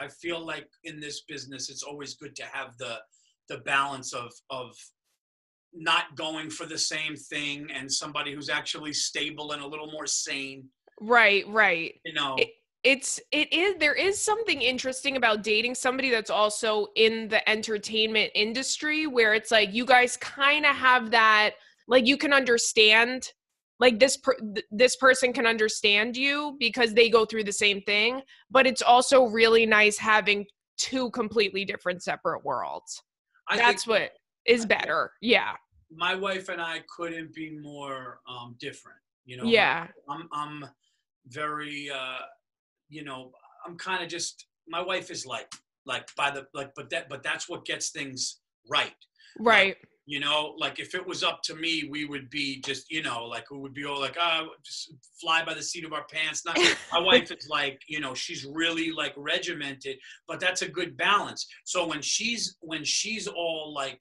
A: I feel like in this business it's always good to have the balance of not going for the same thing and somebody who's actually stable and a little more sane.
B: Right. There is something interesting about dating somebody that's also in the entertainment industry where it's like you guys kind of have that, like you can understand, like this person can understand you because they go through the same thing, but it's also really nice having two completely different separate worlds. That's what is better. Yeah.
A: My wife and I couldn't be more different,
B: Yeah.
A: I'm very I'm kind of just, my wife is like but that's what gets things right.
B: Right.
A: Like if it was up to me, we would be just, like we would be all like, just fly by the seat of our pants. Not my wife is like, she's really like regimented, but that's a good balance. So when she's all like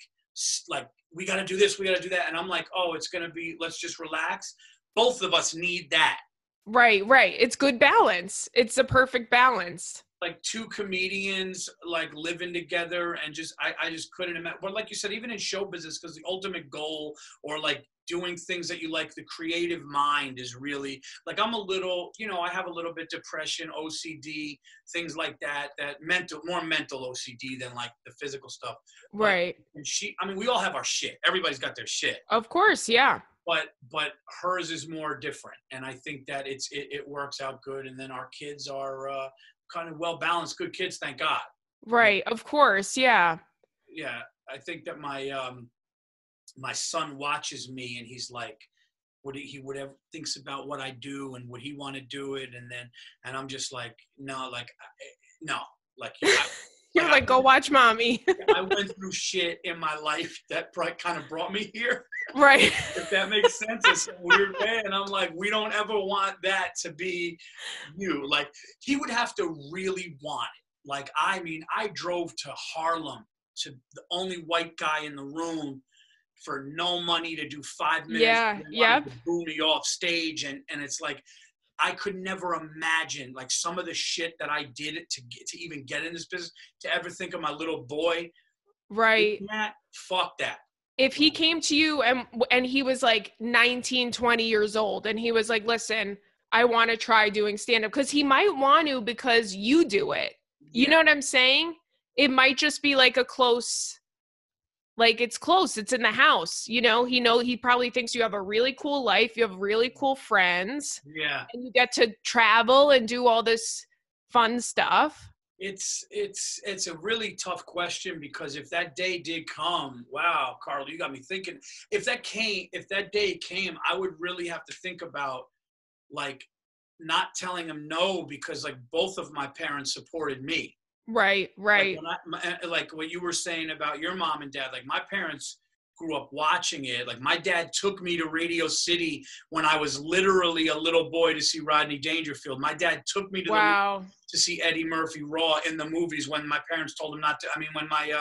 A: we got to do this, we got to do that, and I'm like, oh, it's gonna be, let's just relax. Both of us need that. Right.
B: It's good balance. It's the perfect balance.
A: Like two comedians like living together and just I just couldn't imagine. But like you said, even in show business, because the ultimate goal or like doing things that you like, the creative mind is really like, I'm a little, I have a little bit depression, OCD, things like that more mental OCD than like the physical stuff.
B: Right.
A: And we all have our shit. Everybody's got their shit.
B: Of course. Yeah.
A: But hers is more different. And I think that it works out good. And then our kids are, kind of well balanced, good kids, thank God.
B: Right, of course, yeah.
A: Yeah, I think that my son watches me and he's like, whatever thinks about what I do and would he want to do it, and I'm just like, no, like
B: you're like, go watch mommy.
A: I went through shit in my life that kind of brought me here.
B: Right.
A: If that makes sense, it's a weird way. And I'm like, we don't ever want that to be you. Like, he would have to really want it. Like, I drove to Harlem to the only white guy in the room for no money to do 5 minutes.
B: Yeah.
A: To boo me off stage. And it's like, I could never imagine like some of the shit that I did to even get in this business, to ever think of my little boy.
B: Right.
A: Fuck that.
B: If he came to you and he was like 19, 20 years old and he was like, listen, I want to try doing stand-up, because he might want to because you do it. You know what I'm saying? It might just be like a close Like, it's close. It's in the house. You know, he probably thinks you have a really cool life. You have really cool friends.
A: Yeah.
B: And you get to travel and do all this fun stuff.
A: It's a really tough question, because if that day did come, wow, Carl, you got me thinking. If that day came, I would really have to think about, like, not telling him no, because like both of my parents supported me.
B: Right.
A: Like what you were saying about your mom and dad, like my parents grew up watching it. Like my dad took me to Radio City when I was literally a little boy to see Rodney Dangerfield. My dad took me to see Eddie Murphy Raw in the movies when my parents told him not to. I mean, when my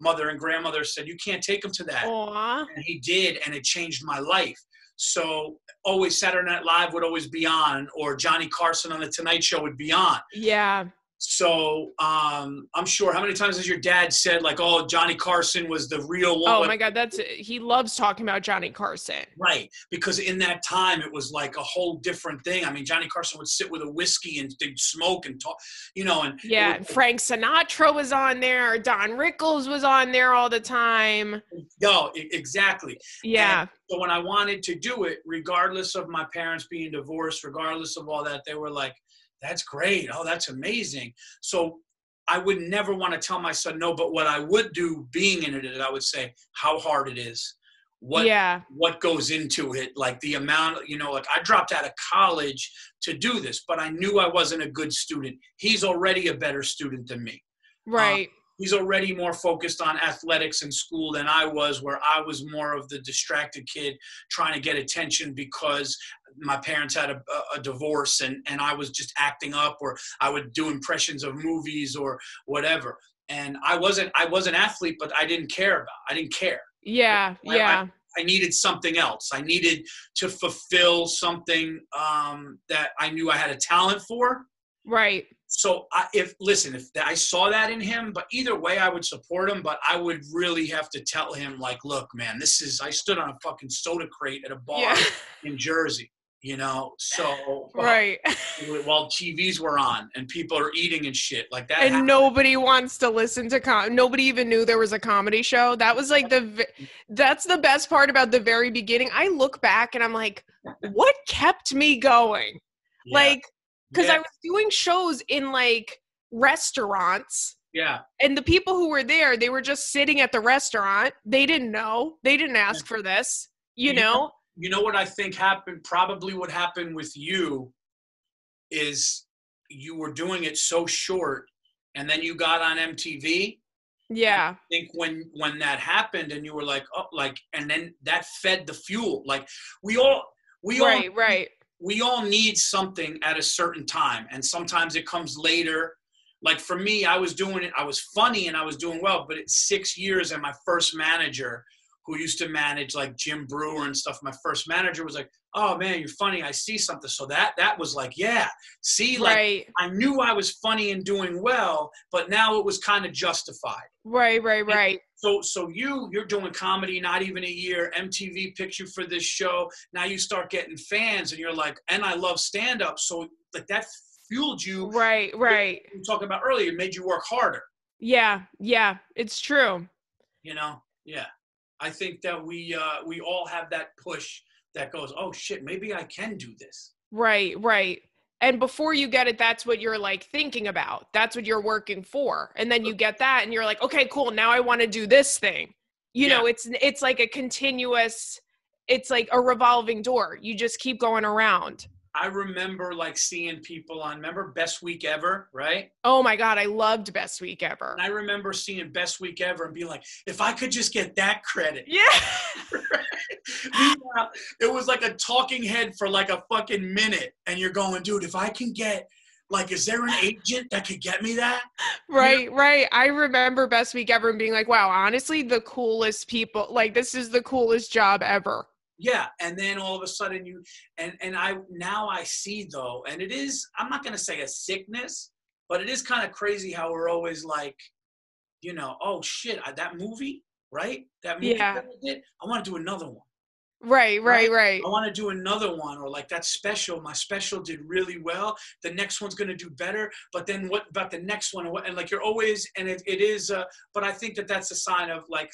A: mother and grandmother said, you can't take him to that.
B: Aww.
A: And he did, and it changed my life. So always Saturday Night Live would always be on, or Johnny Carson on The Tonight Show would be on.
B: Yeah.
A: So I'm sure, how many times has your dad said, like, oh, Johnny Carson was the real one?
B: Oh my God, he loves talking about Johnny Carson.
A: Right, because in that time it was like a whole different thing. I mean, Johnny Carson would sit with a whiskey and they'd smoke and talk, you know, and
B: yeah, Frank Sinatra was on there, Don Rickles was on there all the time.
A: No, exactly.
B: Yeah.
A: And so when I wanted to do it, regardless of my parents being divorced, regardless of all that, they were like, that's great. Oh, that's amazing. So I would never want to tell my son no, but what I would do being in it, I would say how hard it is, what goes into it, like the amount, you know, like I dropped out of college to do this, but I knew I wasn't a good student. He's already a better student than me.
B: Right.
A: He's already more focused on athletics in school than I was, where I was more of the distracted kid trying to get attention because my parents had a divorce and I was just acting up, or I would do impressions of movies or whatever. And I was an athlete, but I didn't care.
B: Yeah.
A: I needed something else. I needed to fulfill something that I knew I had a talent for.
B: Right.
A: So if I saw that in him, but either way I would support him, but I would really have to tell him, like, look, man, I stood on a fucking soda crate at a bar in Jersey, you know, so
B: right.
A: While TVs were on and people are eating and shit like that.
B: And nobody wants to listen to nobody even knew there was a comedy show. That was like that's the best part about the very beginning. I look back and I'm like, what kept me going? Yeah. Like, because I was doing shows in like restaurants.
A: Yeah.
B: And the people who were there, they were just sitting at the restaurant. They didn't know. They didn't ask for this, you know?
A: You know what I think probably what happened with you is you were doing it so short and then you got on MTV.
B: Yeah.
A: I think when that happened and you were like, oh, like, and then that fed the fuel. Like we all need something at a certain time. And sometimes it comes later. Like for me, I was doing it. I was funny and I was doing well, but it's 6 years. And my first manager, who used to manage like Jim Brewer and stuff, my first manager was like, oh man, you're funny. I see something. So that was like, yeah, see, like
B: right.
A: I knew I was funny and doing well, but now it was kind of justified.
B: Right.
A: And so you're doing comedy, not even a year. MTV picks you for this show. Now you start getting fans and you're like, and I love stand-up. So like that fueled you.
B: Right.
A: We were talking about earlier, it made you work harder.
B: Yeah, it's true.
A: You know, yeah. I think that we all have that push that goes, oh shit, maybe I can do this.
B: Right. And before you get it, that's what you're like thinking about. That's what you're working for. And then you get that and you're like, okay, cool. Now I want to do this thing. You know, it's like a continuous, it's like a revolving door. You just keep going around.
A: I remember like seeing people remember Best Week Ever, right?
B: Oh my God, I loved Best Week Ever.
A: And I remember seeing Best Week Ever and being like, if I could just get that credit.
B: Yeah.
A: Meanwhile, it was like a talking head for like a fucking minute. And you're going, dude, if I can get, like, is there an agent that could get me that?
B: Right. I remember Best Week Ever and being like, wow, honestly, the coolest people, like this is the coolest job ever.
A: Yeah, and then all of a sudden I see though, and it is, I'm not going to say a sickness, but it is kind of crazy how we're always like, you know, oh shit, that movie, right? That movie that I did, I want to do another one.
B: Right.
A: I want to do another one, or like that special, my special did really well. The next one's going to do better, but then what about the next one? And like you're always, and it is, but I think that that's a sign of like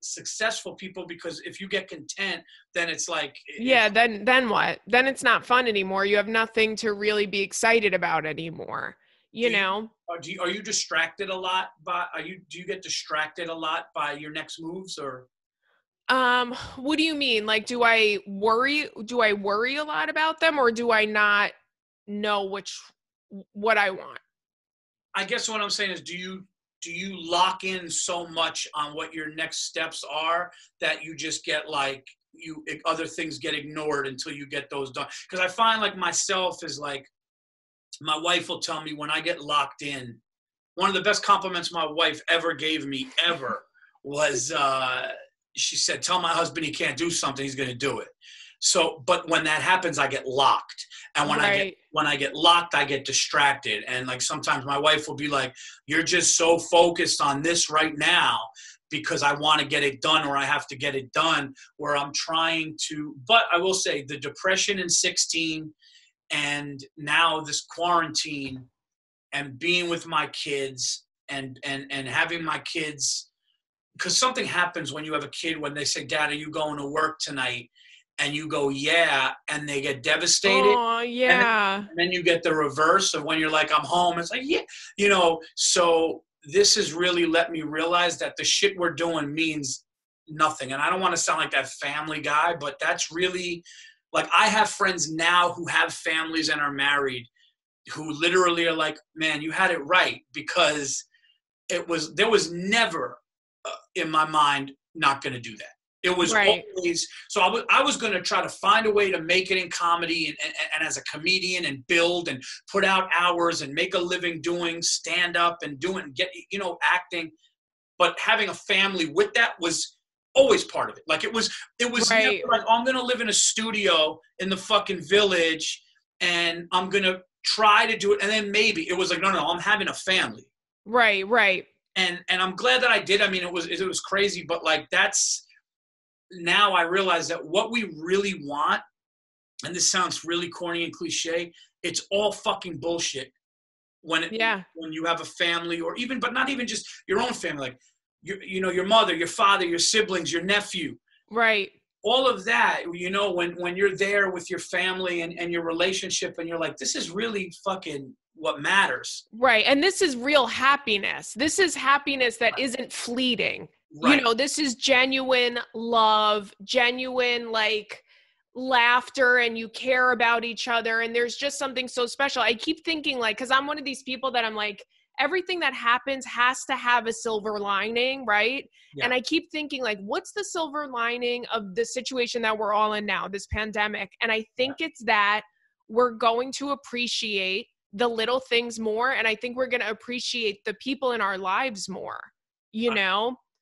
A: successful people, because if you get content, then it's like,
B: yeah, then what? Then it's not fun anymore. You have nothing to really be excited about anymore, you know?
A: Are you distracted a lot do you get distracted a lot by your next moves, or?
B: What do you mean? Like, do I worry a lot about them, or do I not know what I want?
A: I guess what I'm saying is, do you lock in so much on what your next steps are that you just get like, other things get ignored until you get those done? Because I find like myself is like, my wife will tell me when I get locked in, one of the best compliments my wife ever gave me ever was, she said, tell my husband he can't do something, he's going to do it. So, but when that happens, I get locked. And when I get locked, I get distracted. And like, sometimes my wife will be like, you're just so focused on this right now because I want to get it done, or I have to get it done, where I'm trying to, but I will say the depression in 16 and now this quarantine and being with my kids and having my kids, because something happens when you have a kid, when they say, Dad, are you going to work tonight? And you go, yeah, and they get devastated.
B: Oh, yeah.
A: And then you get the reverse of when you're like, I'm home. It's like, yeah, so this has really let me realize that the shit we're doing means nothing. And I don't want to sound like that family guy, but that's really, like, I have friends now who have families and are married who literally are like, man, you had it right, because there was never in my mind not going to do that. It was always, so I was going to try to find a way to make it in comedy and as a comedian, and build and put out hours and make a living doing stand up and doing, acting. But having a family with that was always part of it. Like it was never like, oh, I'm going to live in a studio in the fucking village and I'm going to try to do it. And then maybe it was like, no, I'm having a family.
B: Right.
A: And I'm glad that I did. I mean, it was crazy, but like now I realize that what we really want, and this sounds really corny and cliche, it's all fucking bullshit when you have a family, or even, but not even just your own family, like your mother, your father, your siblings, your nephew.
B: Right.
A: All of that, when you're there with your family and your relationship, and you're like, this is really fucking what matters.
B: Right. And this is real happiness. This is happiness that isn't fleeting. Right. This is genuine love, genuine like laughter, and you care about each other. And there's just something so special. I keep thinking like, because I'm one of these people that I'm like, everything that happens has to have a silver lining, right? Yeah. And I keep thinking like, what's the silver lining of the situation that we're all in now, this pandemic? And I think it's that we're going to appreciate the little things more. And I think we're going to appreciate the people in our lives more,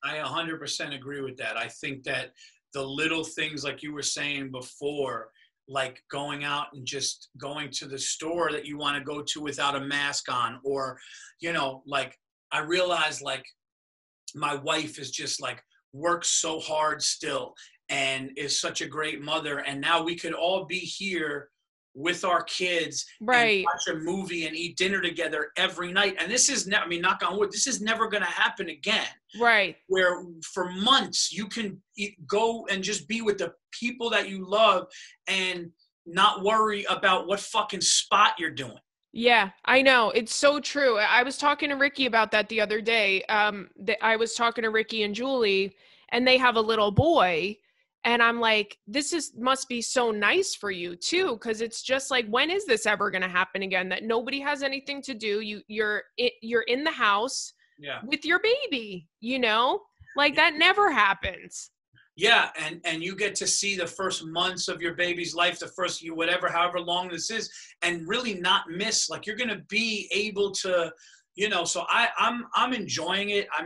B: I
A: 100% agree with that. I think that the little things, like you were saying before, like going out and just going to the store that you want to go to without a mask on, or, like I realized like my wife is just like works so hard still and is such a great mother. And now we could all be here with our kids, right, and watch a movie and eat dinner together every night. And this is never, knock on wood, this is never going to happen again.
B: Right.
A: Where for months you can go and just be with the people that you love and not worry about what fucking spot you're doing.
B: Yeah, I know. It's so true. I was talking to Ricky about that the other day. I was talking to Ricky and Julie, and they have a little boy. And I'm like, must be so nice for you too. Cause it's just like, when is this ever going to happen again? That nobody has anything to do. You're in the house with your baby, like that never happens.
A: Yeah. And you get to see the first months of your baby's life, the first however long this is, and really not miss, like you're going to be able to, so I'm enjoying it. I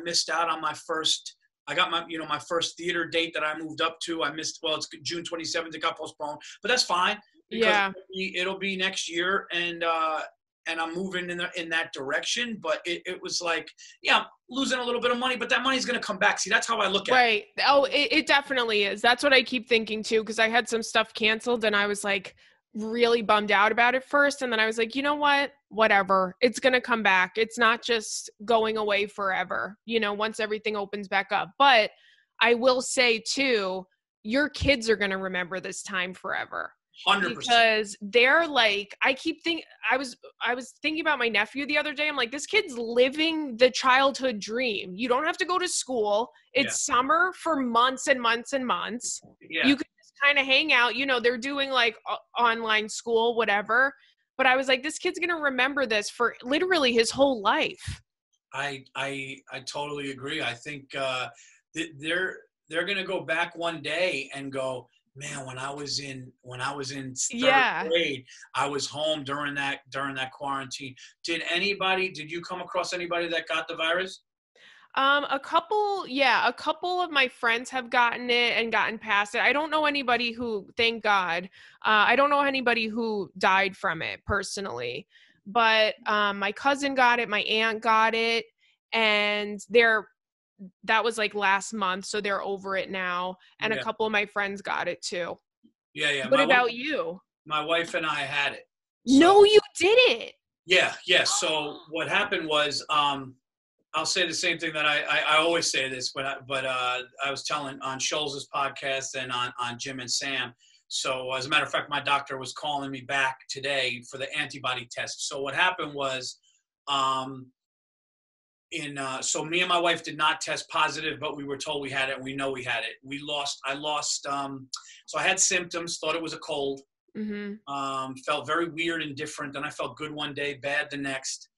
A: missed out on my first, I got my first theater date that I moved up to. I missed, it's June 27th. It got postponed, but that's fine. Because it'll be next year, and I'm moving in that direction. But it was like, I'm losing a little bit of money, but that money's going to come back. See, that's how I look at it.
B: Right. Oh, it definitely is. That's what I keep thinking too, because I had some stuff canceled, and I was like really bummed out about it first. And then I was like, you know what? whatever, it's going to come back. It's not just going away forever, once everything opens back up. But I will say too, your kids are going to remember this time forever.
A: 100%.
B: Because they're like, I was thinking about my nephew the other day. I'm like, this kid's living the childhood dream. You don't have to go to school. It's summer for months and months and months. Yeah. You can just kind of hang out. They're doing like online school, whatever. But I was like, this kid's going to remember this for literally his whole life.
A: I totally agree. I think they're going to go back one day and go, man, when I was in third grade, I was home during that quarantine. Did you come across anybody that got the virus?
B: A couple of my friends have gotten it and gotten past it. I don't know anybody who, thank God, I don't know anybody who died from it personally, but my cousin got it, my aunt got it, and that was like last month, so they're over it now. And a couple of my friends got it too.
A: Yeah.
B: What about you?
A: My wife and I had it.
B: So, no, you didn't.
A: Yeah. So what happened was, I'll say the same thing that I always say this, but I was telling on Schulz's podcast and on Jim and Sam. So as a matter of fact, my doctor was calling me back today for the antibody test. So what happened was, so me and my wife did not test positive, but we were told we had it, and we know we had it. I lost, so I had symptoms, thought it was a cold, felt very weird and different. Then I felt good one day, bad the next.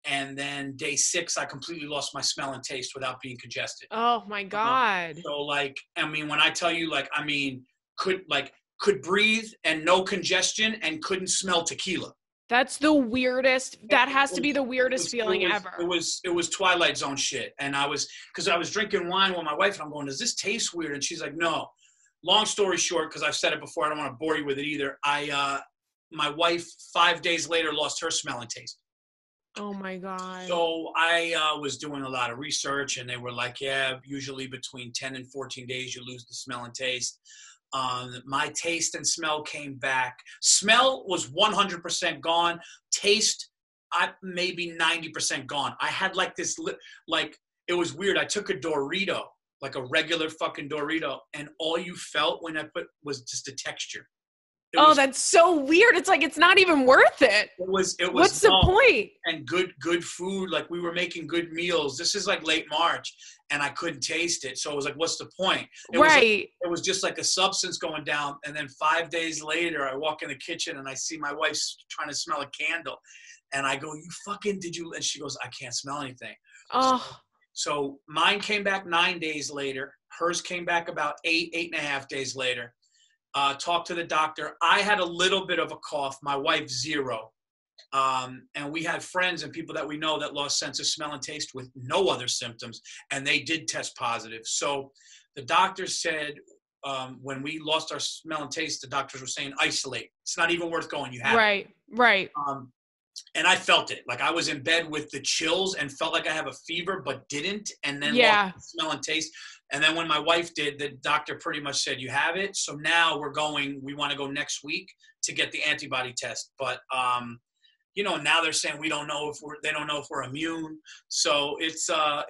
A: And then day 6, I completely lost my smell and taste without being congested.
B: Oh my God.
A: So when I tell you, could breathe and no congestion and couldn't smell tequila.
B: That's the weirdest. That has to be the weirdest feeling ever.
A: It was Twilight Zone shit. And because I was drinking wine with my wife, and I'm going, does this taste weird? And she's like, no. Long story short, because I've said it before, I don't want to bore you with it either. My wife, 5 days later, lost her smell and taste.
B: Oh my God.
A: So I was doing a lot of research, and they were like, yeah, usually between 10 and 14 days, you lose the smell and taste. My taste and smell came back. Smell was 100% gone. Taste, maybe 90% gone. I had it was weird. I took a Dorito, like a regular fucking Dorito, and all you felt when I put was just a texture.
B: That's so weird. It's like, it's not even worth it.
A: It was.
B: What's the point?
A: And good food. Like, we were making good meals. This is like late March, and I couldn't taste it. So it was like, what's the point? It was just like a substance going down. And then 5 days later, I walk in the kitchen and I see my wife trying to smell a candle. And I go, you fucking, did you? And she goes, I can't smell anything.
B: Oh.
A: So mine came back 9 days later. Hers came back about 8.5 days later. Talked to the doctor. I had a little bit of a cough. My wife, 0. And we had friends and people that we know that lost sense of smell and taste with no other symptoms, and they did test positive. So the doctor said, when we lost our smell and taste, the doctors were saying, isolate. It's not even worth going. You have it.
B: Right.
A: And I felt it. Like, I was in bed with the chills and felt like I have a fever, but didn't. And then lost the smell and taste. And then when my wife did, the doctor pretty much said, you have it. So now we want to go next week to get the antibody test. But, now they're saying they don't know if we're immune. So it's a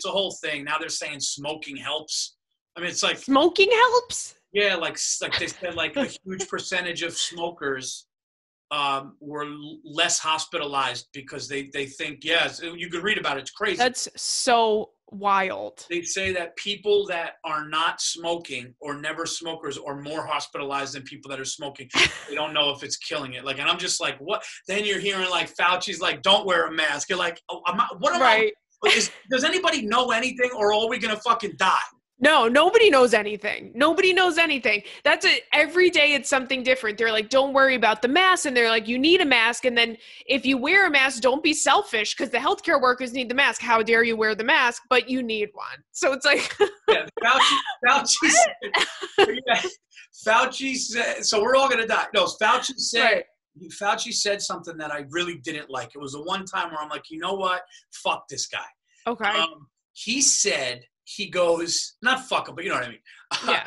A: whole thing. Now they're saying smoking helps. I mean, it's like
B: smoking helps.
A: Yeah. Like they said, like a huge percentage of smokers were less hospitalized because they think, yes, you could read about it. It's crazy.
B: That's so wild.
A: They say that people that are not smoking or never smokers are more hospitalized than people that are smoking. They don't know if it's killing it. Like, and I'm just like, what? Then you're hearing like Fauci's like, don't wear a mask. You're like, oh, does anybody know anything, or are we going to fucking die?
B: No, nobody knows anything. Nobody knows anything. That's it. Every day it's something different. They're like, don't worry about the mask. And they're like, you need a mask. And then if you wear a mask, don't be selfish because the healthcare workers need the mask. How dare you wear the mask, but you need one. So it's like.
A: Yeah, Fauci said, so we're all going to die. No, Fauci said. Right. Fauci said something that I really didn't like. It was the one time where I'm like, you know what? Fuck this guy.
B: Okay.
A: He said, he goes, not fuck him, but you know what I mean?
B: Yeah.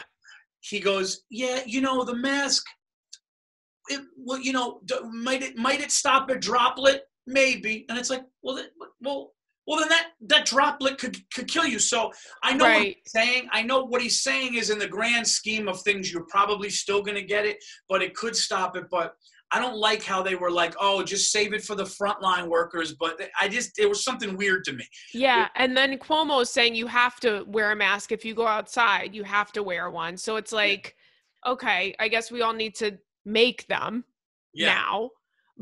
A: He goes, yeah, the mask, well, might it stop a droplet? Maybe. And it's like, well, then that droplet could kill you. So I know what he's saying. I know what he's saying is in the grand scheme of things, you're probably still going to get it, but it could stop it. But I don't like how they were like, oh, just save it for the frontline workers. But it was something weird to me.
B: Yeah. And then Cuomo is saying you have to wear a mask. If you go outside, you have to wear one. So it's like, okay, I guess we all need to make them now.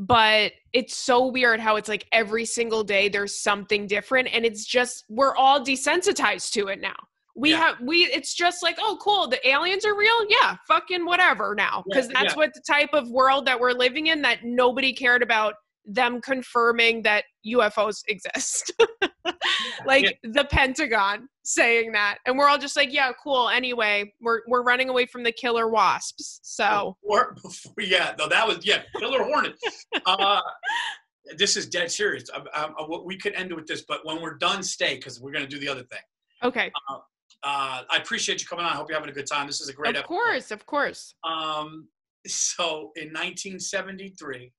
B: But it's so weird how it's like every single day there's something different. And it's just, we're all desensitized to it now. It's just like, oh, cool. The aliens are real. Yeah. Fucking whatever now. Cause that's what the type of world that we're living in, that nobody cared about them confirming that UFOs exist. The Pentagon saying that. And we're all just like, yeah, cool. Anyway, we're running away from the killer wasps. So. Killer hornets. This is dead serious. We could end it with this, but when we're done, stay, because we're going to do the other thing. Okay.
A: I appreciate you coming on. I hope you're having a good time. This is a great episode.
B: Of course.
A: So in 1973,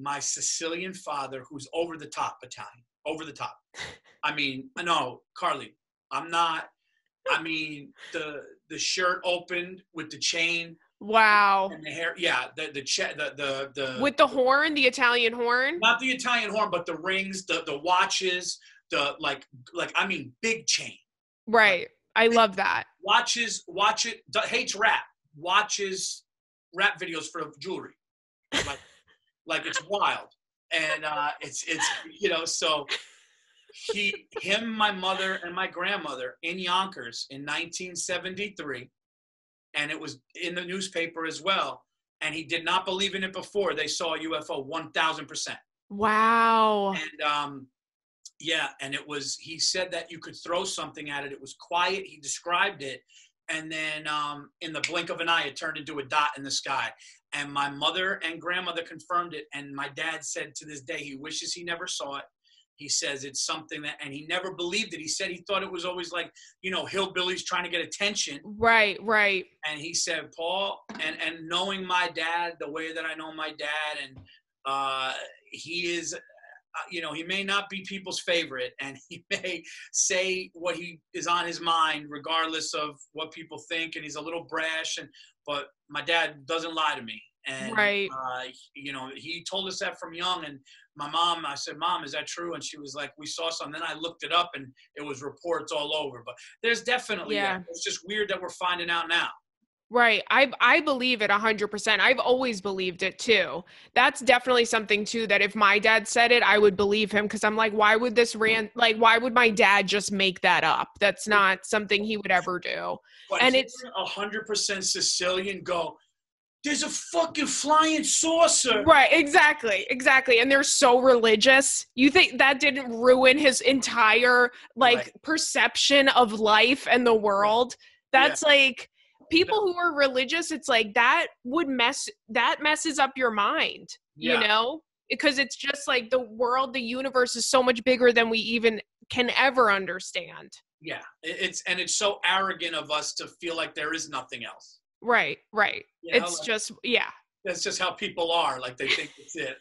A: my Sicilian father, who's over the top Italian, over the top. I mean, no, Carly, I'm not. I mean, the shirt opened with the chain.
B: Wow.
A: And the hair, the
B: with the horn, the Italian horn.
A: Not the Italian horn, but the rings, the watches, I mean, big chain.
B: Right. I love that.
A: Hates rap. Watches rap videos for jewelry. Like it's wild. And it's so my mother and my grandmother in Yonkers in 1973, and it was in the newspaper as well. And he did not believe in it before they saw a UFO 1,000%.
B: Wow.
A: And and he said that you could throw something at it. It was quiet. He described it. And then in the blink of an eye, it turned into a dot in the sky. And my mother and grandmother confirmed it. And my dad said to this day, he wishes he never saw it. He says it's something that, and he never believed it. He said he thought it was always like, hillbillies trying to get attention.
B: Right.
A: And he said, Paul, and knowing my dad the way that I know my dad, and he is, he may not be people's favorite, and he may say what he is on his mind, regardless of what people think. And he's a little brash, but my dad doesn't lie to me. And, he told us that from young. And my mom, I said, Mom, is that true? And she was like, we saw something. Then I looked it up and it was reports all over. But there's definitely, it's just weird that we're finding out now.
B: Right. I believe it 100%. I've always believed it too. That's definitely something too, that if my dad said it, I would believe him. Cause I'm like, why would why would my dad just make that up? That's not something he would ever do.
A: But and it's 100% Sicilian go, there's a fucking flying saucer.
B: Right. Exactly. And they're so religious. You think that didn't ruin his entire perception of life and the world? That's people who are religious, it's like that messes up your mind, because it's just like the world, the universe is so much bigger than we even can ever understand.
A: Yeah. It's so arrogant of us to feel like there is nothing else.
B: Right. It's just,
A: That's just how people are. Like they think it's it.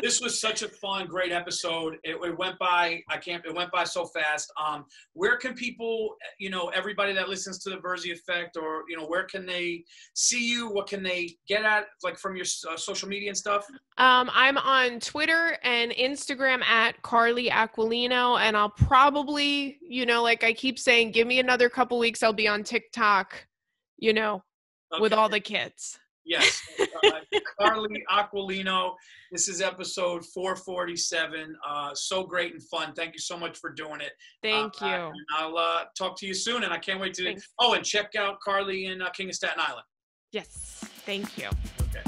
A: This was such a fun, great episode. It went by. It went by so fast. Where can people, everybody that listens to the Virzi Effect, or where can they see you? What can they get at, from your social media and stuff?
B: I'm on Twitter and Instagram at Carly Aquilino, and I'll probably, like I keep saying, give me another couple weeks. I'll be on TikTok, with all the kids.
A: Yes, Carly Aquilino. This is episode 447. So great and fun. Thank you so much for doing it.
B: Thank you.
A: And I'll talk to you soon, and I can't wait to. Thanks. Oh, and check out Carly in King of Staten Island.
B: Yes, thank you.
A: Okay.